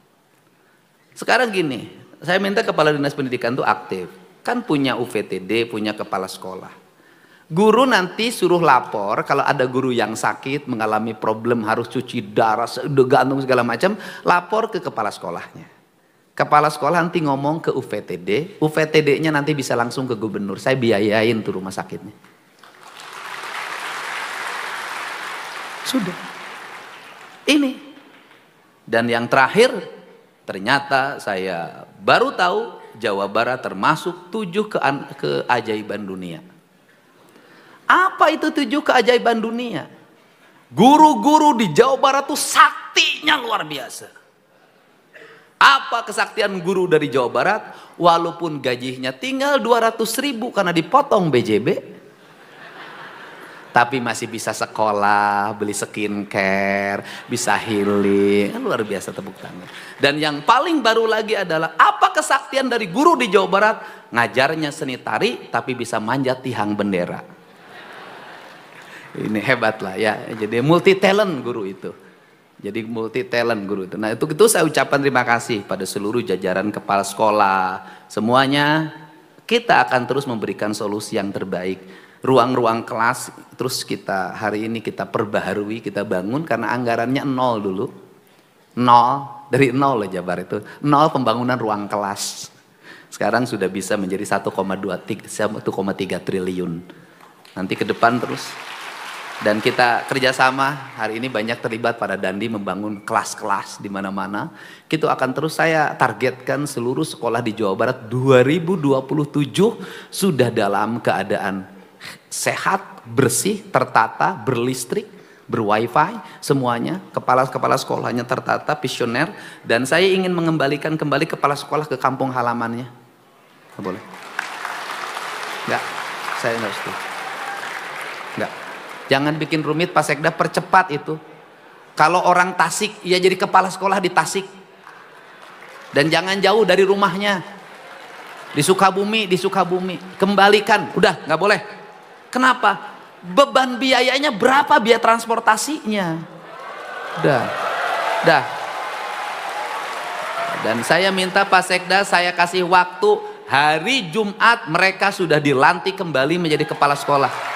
Sekarang gini, saya minta Kepala Dinas Pendidikan itu aktif. Kan punya UVTD, punya kepala sekolah. Guru nanti suruh lapor kalau ada guru yang sakit, mengalami problem harus cuci darah, gantung segala macam, lapor ke kepala sekolahnya. Kepala sekolah nanti ngomong ke UVTD, UVTD-nya nanti bisa langsung ke gubernur, saya biayain tuh rumah sakitnya. Sudah. Ini. Dan yang terakhir, ternyata saya baru tahu Jawa Barat termasuk 7 keajaiban dunia. Apa itu 7 keajaiban dunia? Guru-guru di Jawa Barat tuh saktinya luar biasa. Apa kesaktian guru dari Jawa Barat? Walaupun gajinya tinggal 200.000 karena dipotong BJB, tapi masih bisa sekolah, beli skincare, bisa healing. Luar biasa, tepuk tangan. Dan yang paling baru lagi adalah apa kesaktian dari guru di Jawa Barat? Ngajarnya seni tari tapi bisa manjat tiang bendera. Ini hebat lah ya. Jadi multi talent guru itu. Jadi multi talent guru itu. Nah itu saya ucapkan terima kasih pada seluruh jajaran kepala sekolah. Semuanya kita akan terus memberikan solusi yang terbaik. Ruang-ruang kelas terus kita hari ini kita perbaharui, kita bangun karena anggarannya 0 dulu. 0, dari 0 loh Jabar itu. 0 pembangunan ruang kelas. Sekarang sudah bisa menjadi 1,3 triliun. Nanti ke depan terus. Dan kita kerjasama hari ini banyak terlibat pada Dandi membangun kelas-kelas di mana-mana. Itu akan terus saya targetkan seluruh sekolah di Jawa Barat 2027 sudah dalam keadaan sehat, bersih, tertata, berlistrik, berwifi, semuanya. Kepala-kepala sekolahnya tertata, visioner. Dan saya ingin mengembalikan kembali kepala sekolah ke kampung halamannya. Nggak boleh? Enggak, saya nggak setuju. Enggak. Jangan bikin rumit Pak Sekda, percepat itu. Kalau orang Tasik, ya jadi kepala sekolah di Tasik. Dan jangan jauh dari rumahnya. Di Sukabumi. Kembalikan, udah nggak boleh. Kenapa? Beban biayanya berapa biaya transportasinya? Udah. Dan saya minta Pak Sekda, saya kasih waktu hari Jumat mereka sudah dilantik kembali menjadi kepala sekolah.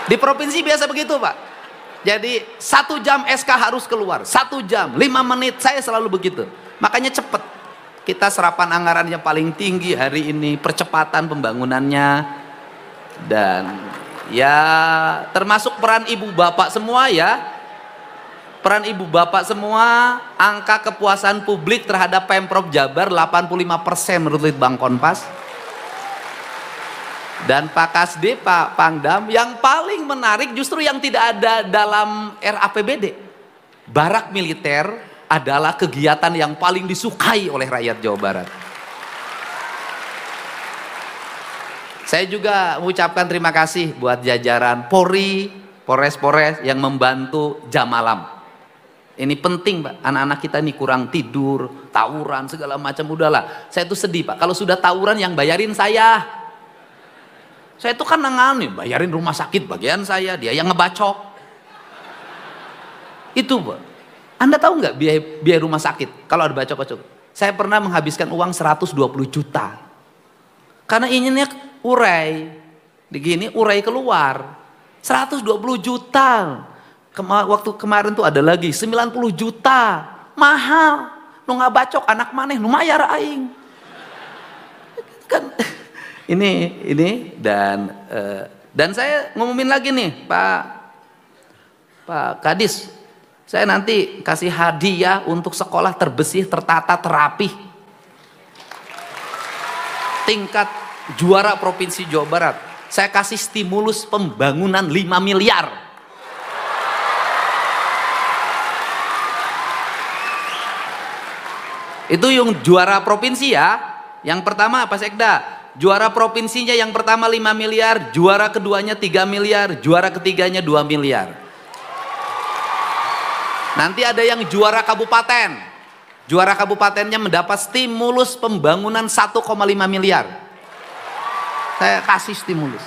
Di provinsi biasa begitu Pak. Jadi 1 jam SK harus keluar. 1 jam, 5 menit, saya selalu begitu. Makanya cepet. Kita serapan anggaran yang paling tinggi hari ini. Percepatan pembangunannya. Dan ya termasuk peran ibu bapak semua ya. Peran ibu bapak semua. Angka kepuasan publik terhadap Pemprov Jabar 85% menurut Litbang Kompas. Dan Pak Kasde, Pak Pangdam, yang paling menarik justru yang tidak ada dalam RAPBD. Barak militer adalah kegiatan yang paling disukai oleh rakyat Jawa Barat. Saya juga mengucapkan terima kasih buat jajaran Polri, Polres yang membantu jam malam. Ini penting Pak, anak-anak kita ini kurang tidur, tawuran, segala macam, udahlah. Saya tuh sedih Pak, kalau sudah tawuran yang bayarin saya. Saya itu kan nangani, bayarin rumah sakit bagian saya, dia yang ngebacok. Itu Pak. Anda tahu nggak biaya rumah sakit kalau ada bacok-bacok? Saya pernah menghabiskan uang 120 juta. Karena inginnya urai. Begini urai keluar. 120 juta. Waktu kemarin tuh ada lagi 90 juta. Mahal. Nu ngabacok anak maneh nu mayar aing. Kan ini dan saya ngumumin lagi nih Pak Kadis, saya nanti kasih hadiah untuk sekolah terbersih, tertata, terapi, tingkat juara provinsi Jawa Barat. Saya kasih stimulus pembangunan 5 miliar. Itu yang juara provinsi ya. Yang pertama Pak Sekda, juara provinsinya yang pertama 5 miliar, juara keduanya 3 miliar, juara ketiganya 2 miliar. Nanti ada yang juara kabupaten. Juara kabupatennya mendapat stimulus pembangunan 1,5 miliar. Saya kasih stimulus.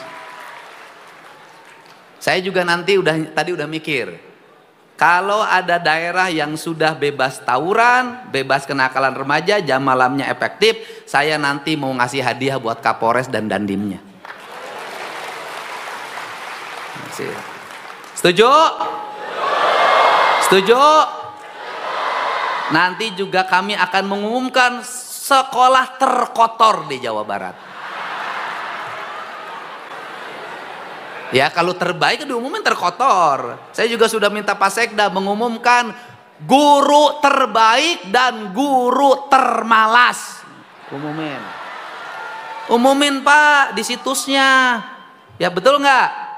Saya juga nanti tadi udah mikir. Kalau ada daerah yang sudah bebas tawuran, bebas kenakalan remaja, jam malamnya efektif, saya nanti mau ngasih hadiah buat Kapolres dan Dandimnya. Setuju? Setuju? Nanti juga kami akan mengumumkan sekolah terkotor di Jawa Barat. Ya kalau terbaik diumumin terkotor. Saya juga sudah minta Pak Sekda mengumumkan Guru terbaik dan guru termalas. Umumin Pak di situsnya. Ya betul nggak?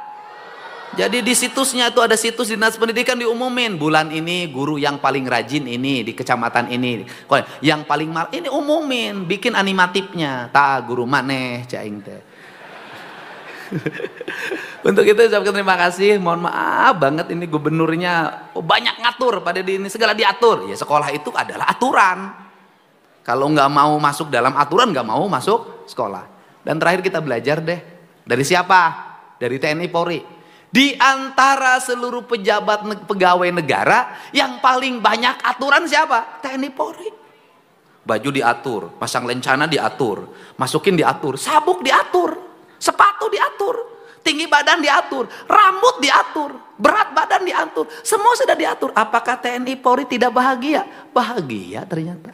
Jadi di situsnya itu ada situs dinas pendidikan diumumin. Bulan ini guru yang paling rajin ini di kecamatan ini. Yang paling mal ini umumin, bikin animatifnya. Guru maneh caing teh. Untuk itu saya ucapkan terima kasih. Mohon maaf banget ini gubernurnya banyak ngatur pada di ini, segala diatur. Ya sekolah itu adalah aturan. Kalau nggak mau masuk dalam aturan nggak mau masuk sekolah. Dan terakhir kita belajar deh dari siapa? Dari TNI Polri. Di antara seluruh pejabat pegawai negara yang paling banyak aturan siapa? TNI Polri. Baju diatur, pasang lencana diatur, masukin diatur, sabuk diatur, sepatu diatur, tinggi badan diatur, rambut diatur, berat badan diatur, semua sudah diatur. Apakah TNI Polri tidak bahagia? Bahagia ternyata.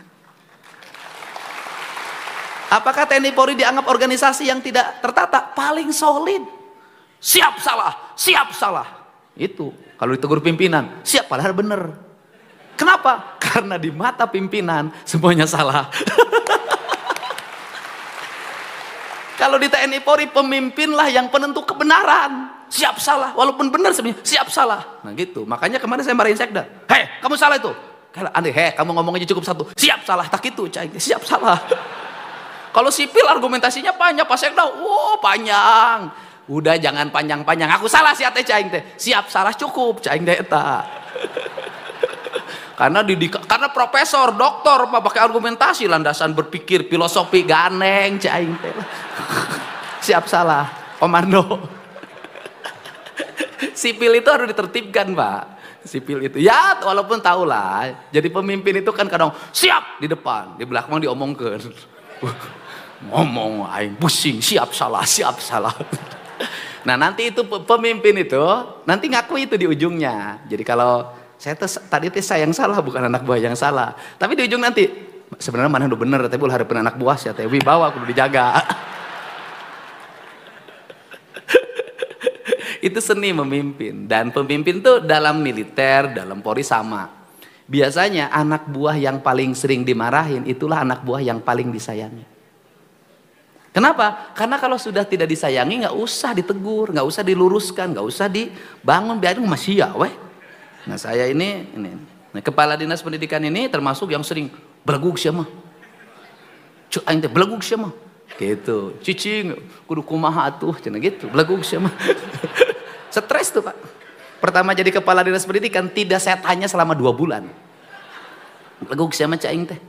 Apakah TNI Polri dianggap organisasi yang tidak tertata? Paling solid. Siap salah, siap salah. Itu kalau ditegur pimpinan, siap padahal benar. Kenapa? Karena di mata pimpinan semuanya salah. Kalau di TNI Polri pemimpinlah yang penentu kebenaran. Siap salah, walaupun benar sebenarnya siap salah. Nah gitu, makanya kemarin saya marahin sekda. Hei, kamu salah itu. Kalau aneh, kamu ngomong aja cukup satu. Siap salah, tak itu, siap salah. Kalau sipil argumentasinya panjang, Pak Sekda, panjang. Udah jangan panjang-panjang. Aku salah si ate caing teh. Siap salah cukup caing teh eta. Karena profesor, doktor Pak pakai argumentasi, landasan berpikir, filosofi ganeng caing teh. Siap salah, komando. Sipil itu harus ditertibkan, Pak. Sipil itu ya walaupun tahu lah. Jadi pemimpin itu kan kadang siap di depan, di belakang diomongkeun. Ngomong aing pusing, siap salah, siap salah. Nah nanti itu pemimpin itu nanti ngaku itu di ujungnya. Jadi kalau saya tadi saya yang salah bukan anak buah yang salah. Tapi di ujung nanti sebenarnya mana udah bener tapi ulah hareupeun anak buah sia teh wibawa kudu dijaga. Itu seni memimpin. Dan pemimpin tuh dalam militer, dalam Polri sama. Biasanya anak buah yang paling sering dimarahin itulah anak buah yang paling disayangi. Kenapa? Karena kalau sudah tidak disayangi nggak usah ditegur, nggak usah diluruskan, nggak usah dibangun, biarin masih ya weh. Nah saya ini. Nah, kepala dinas pendidikan ini termasuk yang sering belegug siapa? Cuk aing teh belegug siapa? Gitu. Cicing kudu kumaha atuh cenah gitu. Belegug siapa? Stres tuh Pak. Pertama jadi kepala dinas pendidikan tidak saya tanya selama 2 bulan. Belegug siapa aing teh?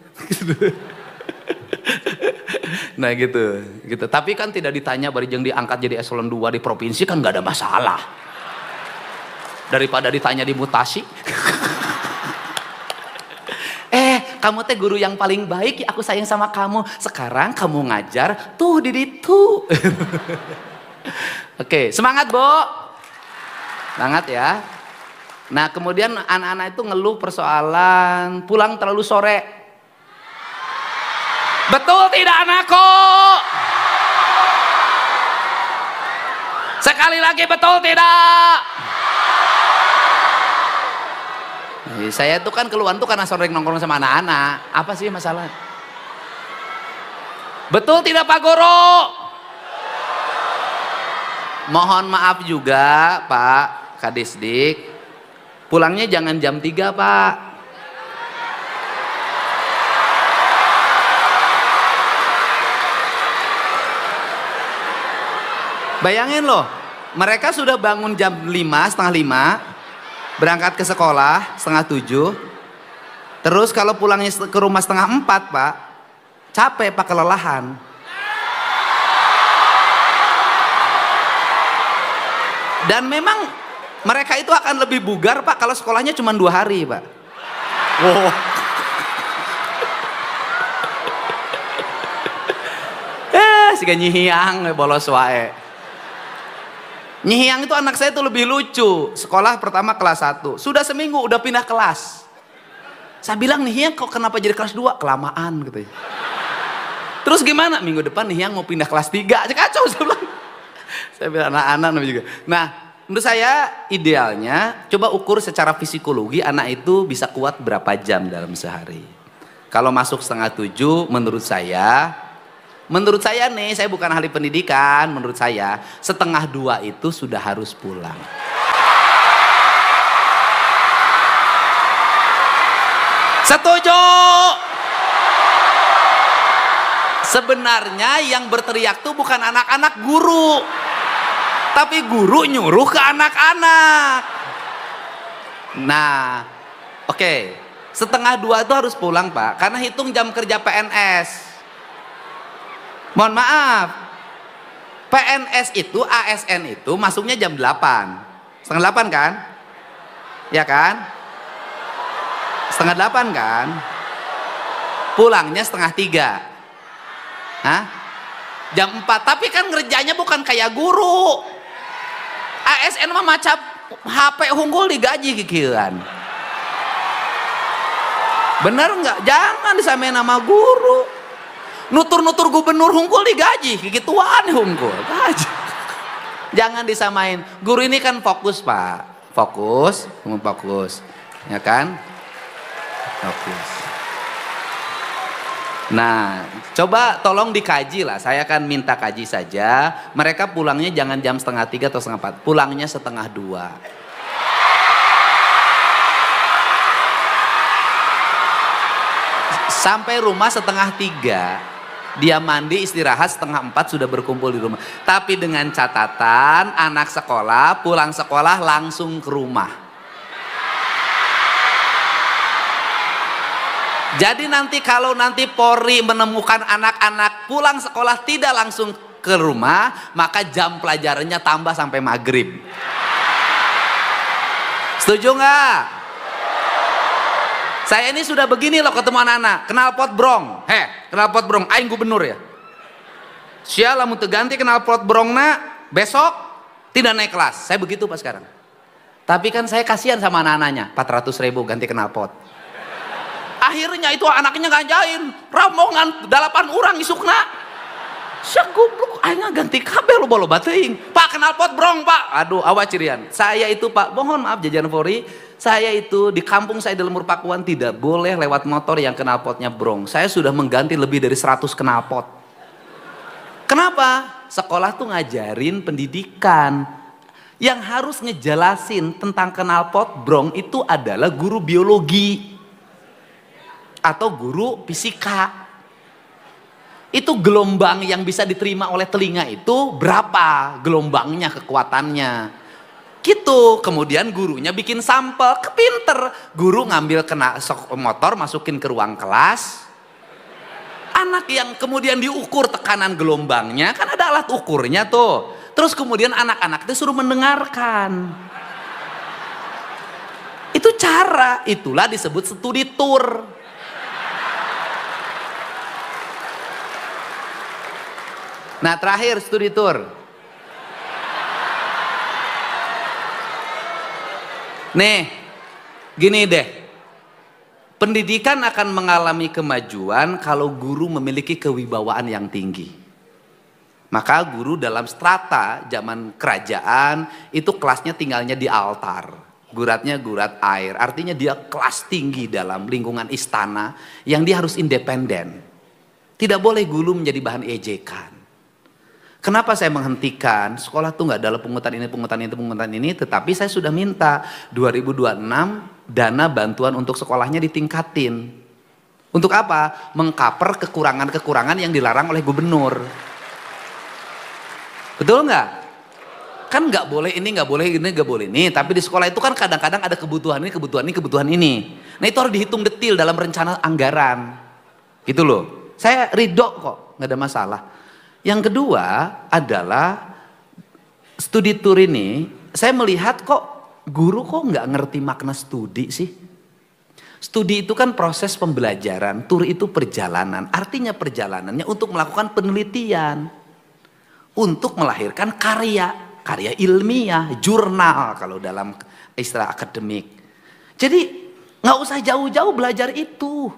Nah gitu. Tapi kan tidak ditanya barijeng diangkat jadi eselon 2 di provinsi kan nggak ada masalah. Daripada ditanya di mutasi. Kamu teh guru yang paling baik, aku sayang sama kamu. Sekarang kamu ngajar tuh di ditu. Oke, semangat, Bu. Semangat ya. Nah, kemudian anak-anak itu ngeluh persoalan pulang terlalu sore. Betul tidak anakku? Sekali lagi betul tidak? Saya itu kan keluhan tuh karena sore nongkrong sama anak-anak. Apa sih masalah? Betul tidak Pak Guru? Mohon maaf juga Pak Kadisdik. Pulangnya jangan jam 3 Pak. Bayangin loh, mereka sudah bangun jam 5, setengah 5, berangkat ke sekolah setengah 7, terus kalau pulangnya ke rumah setengah 4 Pak, capek Pak, kelelahan. Dan memang mereka itu akan lebih bugar Pak kalau sekolahnya cuma 2 hari Pak. Wow. Siga nyihiang bolos wae. Nyihiang itu anak saya itu lebih lucu. Sekolah pertama kelas 1. Sudah seminggu udah pindah kelas. Saya bilang Nyihiang kok kenapa jadi kelas 2? Kelamaan gitu. Terus gimana? Minggu depan Nyihiang mau pindah kelas 3. Kacau saya bilang. Saya bilang anak-anak juga. Nah menurut saya idealnya coba ukur secara psikologi anak itu bisa kuat berapa jam dalam sehari. Kalau masuk 6:30 menurut saya nih, saya bukan ahli pendidikan, menurut saya 1:30 itu sudah harus pulang. Setuju? Sebenarnya yang berteriak tuh bukan anak-anak, guru. Tapi guru nyuruh ke anak-anak. Nah, oke. 1:30 itu harus pulang, Pak. Karena hitung jam kerja PNS. Mohon maaf. PNS itu, ASN itu masuknya jam 8. 7:30 kan? Ya kan? 7:30 kan? Pulangnya 2:30. Hah? Jam 4. Tapi kan ngerjanya bukan kayak guru. ASN mah macam HP unggul digaji kikiran. Bener nggak? Jangan disamain nama guru. Nutur-nutur gubernur unggul digaji, gituan unggul. Gaji. Jangan disamain. Guru ini kan fokus, Pak. Fokus, ya kan? Fokus. Nah, coba tolong dikaji lah. Saya akan minta kaji saja. Mereka pulangnya jangan jam 2:30 atau 3:30. Pulangnya 1:30. Sampai rumah 2:30. Dia mandi, istirahat 3:30 sudah berkumpul di rumah. Tapi dengan catatan anak sekolah pulang sekolah langsung ke rumah. Jadi nanti kalau nanti Polri menemukan anak-anak pulang sekolah tidak langsung ke rumah, maka jam pelajarannya tambah sampai maghrib. Setuju nggak? Saya ini sudah begini loh ketemu anak-anak. Knalpot brong. Knalpot brong. Aing gubernur ya. Sia lamun teu ganti knalpot brongna, besok tidak naik kelas. Saya begitu Pak sekarang. Tapi kan saya kasihan sama anak-anaknya. 400.000 ganti knalpot. Akhirnya itu anaknya ngajain rombongan 8 orang isukna. Sak goblok aing ganti kabel loba-loba teuing. Pak knalpot brong, Pak. Aduh, awas cirian. Saya itu Pak, mohon maaf jajaran Polri, saya itu di kampung saya di Lemur Pakuan tidak boleh lewat motor yang knalpotnya brong. Saya sudah mengganti lebih dari 100 knalpot. Kenapa? Sekolah tuh ngajarin pendidikan. Yang harus ngejelasin tentang knalpot brong itu adalah guru biologi atau guru fisika. Itu gelombang yang bisa diterima oleh telinga itu berapa gelombangnya, kekuatannya gitu. Kemudian gurunya bikin sampel, kepinter. Guru ngambil motor masukin ke ruang kelas. Anak yang kemudian diukur tekanan gelombangnya, kan ada alat ukurnya tuh. Terus kemudian anak-anak itu suruh mendengarkan. Itu cara, itulah disebut studi tour. Nah terakhir studi tour. Nih, gini deh. Pendidikan akan mengalami kemajuan kalau guru memiliki kewibawaan yang tinggi. Maka guru dalam strata zaman kerajaan itu kelasnya tinggalnya di altar. Guratnya gurat air. Artinya dia kelas tinggi dalam lingkungan istana yang dia harus independen. Tidak boleh guru menjadi bahan ejekan. Kenapa saya menghentikan sekolah tuh nggak dalam pungutan ini, tetapi saya sudah minta 2026 dana bantuan untuk sekolahnya ditingkatin. Untuk apa? Mengcover kekurangan-kekurangan yang dilarang oleh gubernur. Betul nggak? Kan nggak boleh ini, nggak boleh ini, nggak boleh ini. Tapi di sekolah itu kan kadang-kadang ada kebutuhan ini, kebutuhan ini. Nah itu harus dihitung detil dalam rencana anggaran. Gitu loh. Saya ridho kok, nggak ada masalah. Yang kedua adalah studi tour ini, saya melihat kok guru kok nggak ngerti makna studi sih. Studi itu kan proses pembelajaran, tour itu perjalanan. Artinya perjalanannya untuk melakukan penelitian, untuk melahirkan karya ilmiah, jurnal kalau dalam istilah akademik. Jadi nggak usah jauh-jauh belajar itu.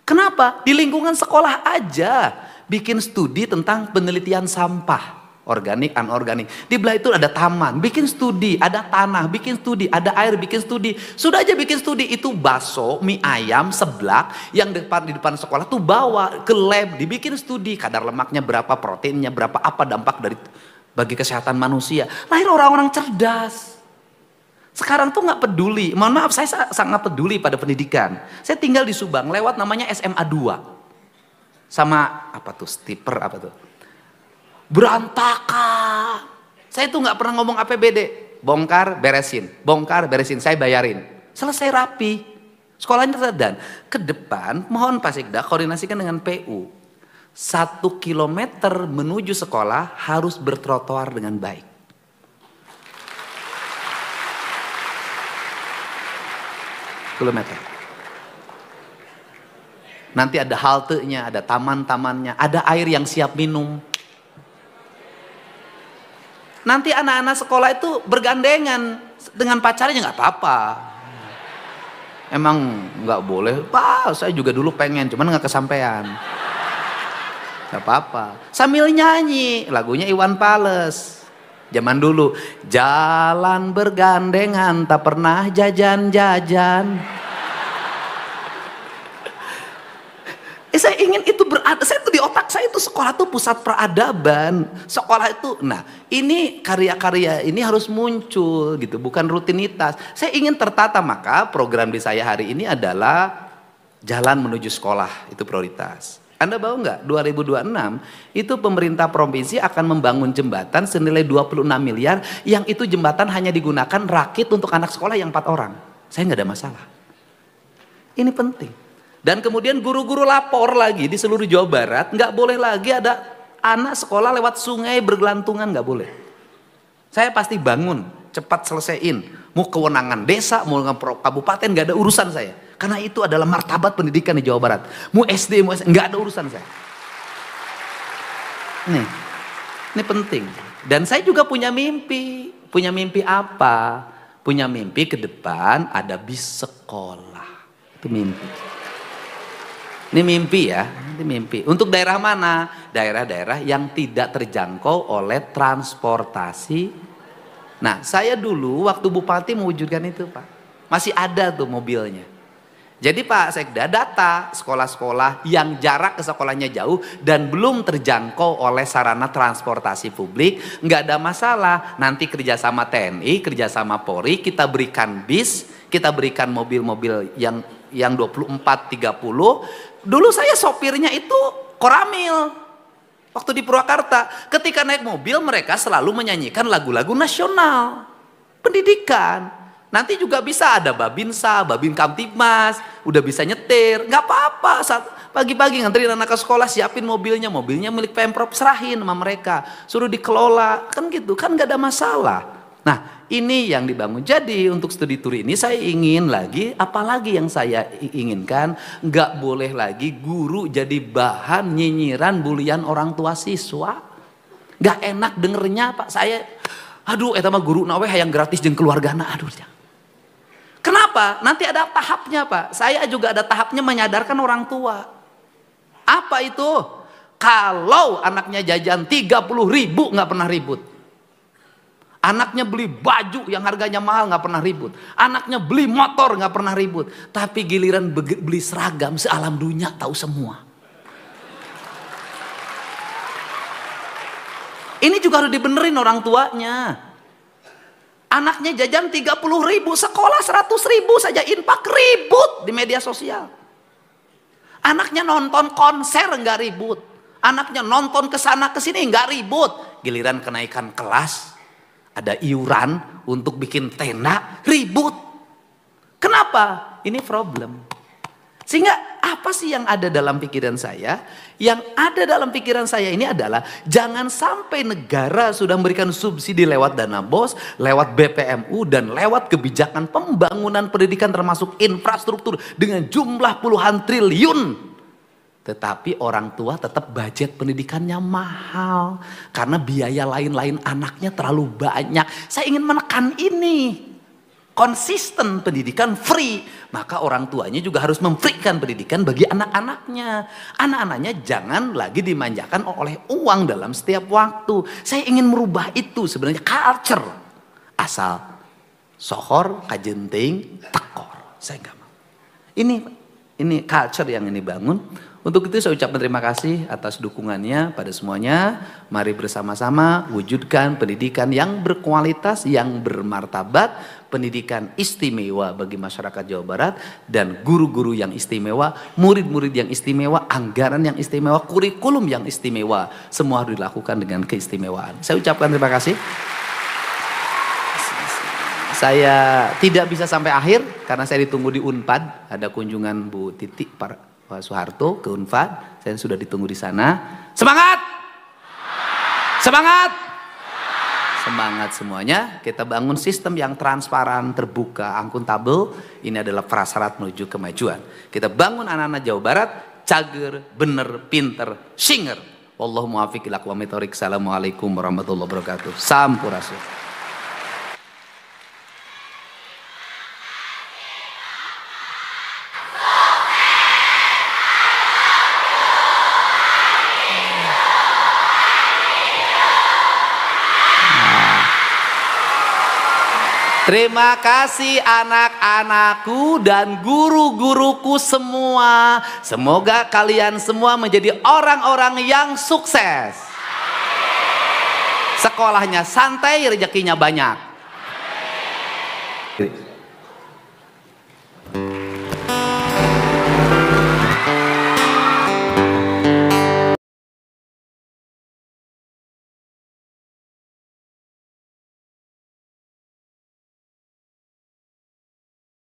Kenapa? Di lingkungan sekolah aja bikin studi tentang penelitian sampah. organik, anorganik. Di belah itu ada taman, bikin studi, ada tanah, bikin studi, ada air, bikin studi. Sudah aja bikin studi, itu bakso, mie ayam, seblak yang di depan sekolah tuh bawa ke lab, dibikin studi, kadar lemaknya berapa, proteinnya berapa, apa dampak dari bagi kesehatan manusia. Lahir orang-orang cerdas. Sekarang tuh nggak peduli, mohon maaf, saya sangat peduli pada pendidikan. Saya tinggal di Subang, lewat namanya SMA 2. Sama apa tuh, stiper apa tuh. Berantakan. Saya tuh nggak pernah ngomong APBD. Bongkar, beresin, saya bayarin. Selesai rapi. Sekolahnya dan ke depan, mohon Pak Sekda koordinasikan dengan PU. 1 kilometer menuju sekolah harus bertrotoar dengan baik. Kilometer. Nanti ada haltenya, ada taman-tamannya, ada air yang siap minum. Nanti anak-anak sekolah itu bergandengan dengan pacarnya nggak apa-apa. Emang nggak boleh? Pak, saya juga dulu pengen, cuman nggak kesampaian. Nggak apa-apa. Sambil nyanyi lagunya Iwan Fals. Zaman dulu, jalan bergandengan tak pernah jajan-jajan. Saya ingin itu berada, saya tuh di otak saya itu sekolah tuh pusat peradaban. Sekolah itu, nah ini karya-karya ini harus muncul gitu, bukan rutinitas. Saya ingin tertata, maka program di saya hari ini adalah jalan menuju sekolah, itu prioritas. Anda tahu nggak, 2026 itu pemerintah provinsi akan membangun jembatan senilai 26 miliar yang itu jembatan hanya digunakan rakit untuk anak sekolah yang 4 orang. Saya nggak ada masalah. Ini penting. Dan kemudian guru-guru lapor lagi di seluruh Jawa Barat, nggak boleh lagi ada anak sekolah lewat sungai bergelantungan, nggak boleh. Saya pasti bangun, cepat selesaiin. Mau kewenangan desa, mau kabupaten, nggak ada urusan saya. Karena itu adalah martabat pendidikan di Jawa Barat. Mau SD, mau SD, nggak ada urusan saya. Ini penting. Dan saya juga punya mimpi. Punya mimpi apa? Punya mimpi ke depan ada bis sekolah. Itu mimpi. Ini mimpi ya, ini mimpi. Untuk daerah mana? Daerah-daerah yang tidak terjangkau oleh transportasi. Nah, saya dulu waktu bupati mewujudkan itu, Pak. Masih ada tuh mobilnya. Jadi Pak Sekda data sekolah-sekolah yang jarak ke sekolahnya jauh dan belum terjangkau oleh sarana transportasi publik, nggak ada masalah. Nanti kerjasama TNI, kerjasama Polri, kita berikan bis, kita berikan mobil-mobil yang 24-30. Dulu saya sopirnya itu Koramil. Waktu di Purwakarta, ketika naik mobil mereka selalu menyanyikan lagu-lagu nasional pendidikan. Nanti juga bisa ada Babinsa, Babin Kamtibmas, udah bisa nyetir, nggak apa-apa. Saat pagi-pagi nganterin anak ke sekolah, siapin mobilnya milik Pemprov, serahin sama mereka, suruh dikelola, kan gitu, kan nggak ada masalah. Nah, ini yang dibangun. Jadi untuk studi tour ini saya ingin lagi, apalagi yang saya inginkan, nggak boleh lagi guru jadi bahan nyinyiran bulian orang tua siswa. Nggak enak dengernya Pak, saya, aduh, eta mah guru nawe hayang gratis jeung keluargana, aduh. Kenapa? Nanti ada tahapnya Pak. Saya juga ada tahapnya menyadarkan orang tua. Apa itu? Kalau anaknya jajan 30.000 nggak pernah ribut. Anaknya beli baju yang harganya mahal nggak pernah ribut. Anaknya beli motor nggak pernah ribut. Tapi giliran beli seragam sealam dunia tahu semua. Ini juga harus dibenerin orang tuanya. Anaknya jajan 30.000, sekolah 100.000 saja infak, ribut di media sosial. Anaknya nonton konser nggak ribut. Anaknya nonton kesana kesini nggak ribut. Giliran kenaikan kelas, ada iuran untuk bikin tenda, ribut. Kenapa? Ini problem. Sehingga apa sih yang ada dalam pikiran saya? Yang ada dalam pikiran saya ini adalah jangan sampai negara sudah memberikan subsidi lewat dana BOS, lewat BPMU dan lewat kebijakan pembangunan pendidikan termasuk infrastruktur dengan jumlah puluhan triliun. Tetapi orang tua tetap budget pendidikannya mahal karena biaya lain-lain anaknya terlalu banyak. Saya ingin menekan ini. konsisten pendidikan free, maka orang tuanya juga harus memberikan pendidikan bagi anak-anaknya. Anak-anaknya jangan lagi dimanjakan oleh uang dalam setiap waktu. Saya ingin merubah itu sebenarnya culture. Asal sohor, kajenting, tekor. Saya nggak mau. Ini culture yang ini bangun. Untuk itu saya ucapkan terima kasih atas dukungannya pada semuanya. Mari bersama-sama wujudkan pendidikan yang berkualitas, yang bermartabat, pendidikan istimewa bagi masyarakat Jawa Barat, dan guru-guru yang istimewa, murid-murid yang istimewa, anggaran yang istimewa, kurikulum yang istimewa. Semua harus dilakukan dengan keistimewaan. Saya ucapkan terima kasih. Saya tidak bisa sampai akhir karena saya ditunggu di Unpad. Ada kunjungan Bu Titi, Pak Soeharto ke Unpad. Saya sudah ditunggu di sana. Semangat! Semangat! Semangat semuanya. Kita bangun sistem yang transparan, terbuka, akuntabel. Ini adalah prasyarat menuju kemajuan. Kita bangun anak-anak Jawa Barat cager, bener, pinter, singer. Wallahu muwaffiq ila aqwamit thoriq. Assalamualaikum warahmatullahi wabarakatuh. Sampurasun. Terima kasih anak-anakku dan guru-guruku semua. Semoga kalian semua menjadi orang-orang yang sukses. Sekolahnya santai, rezekinya banyak.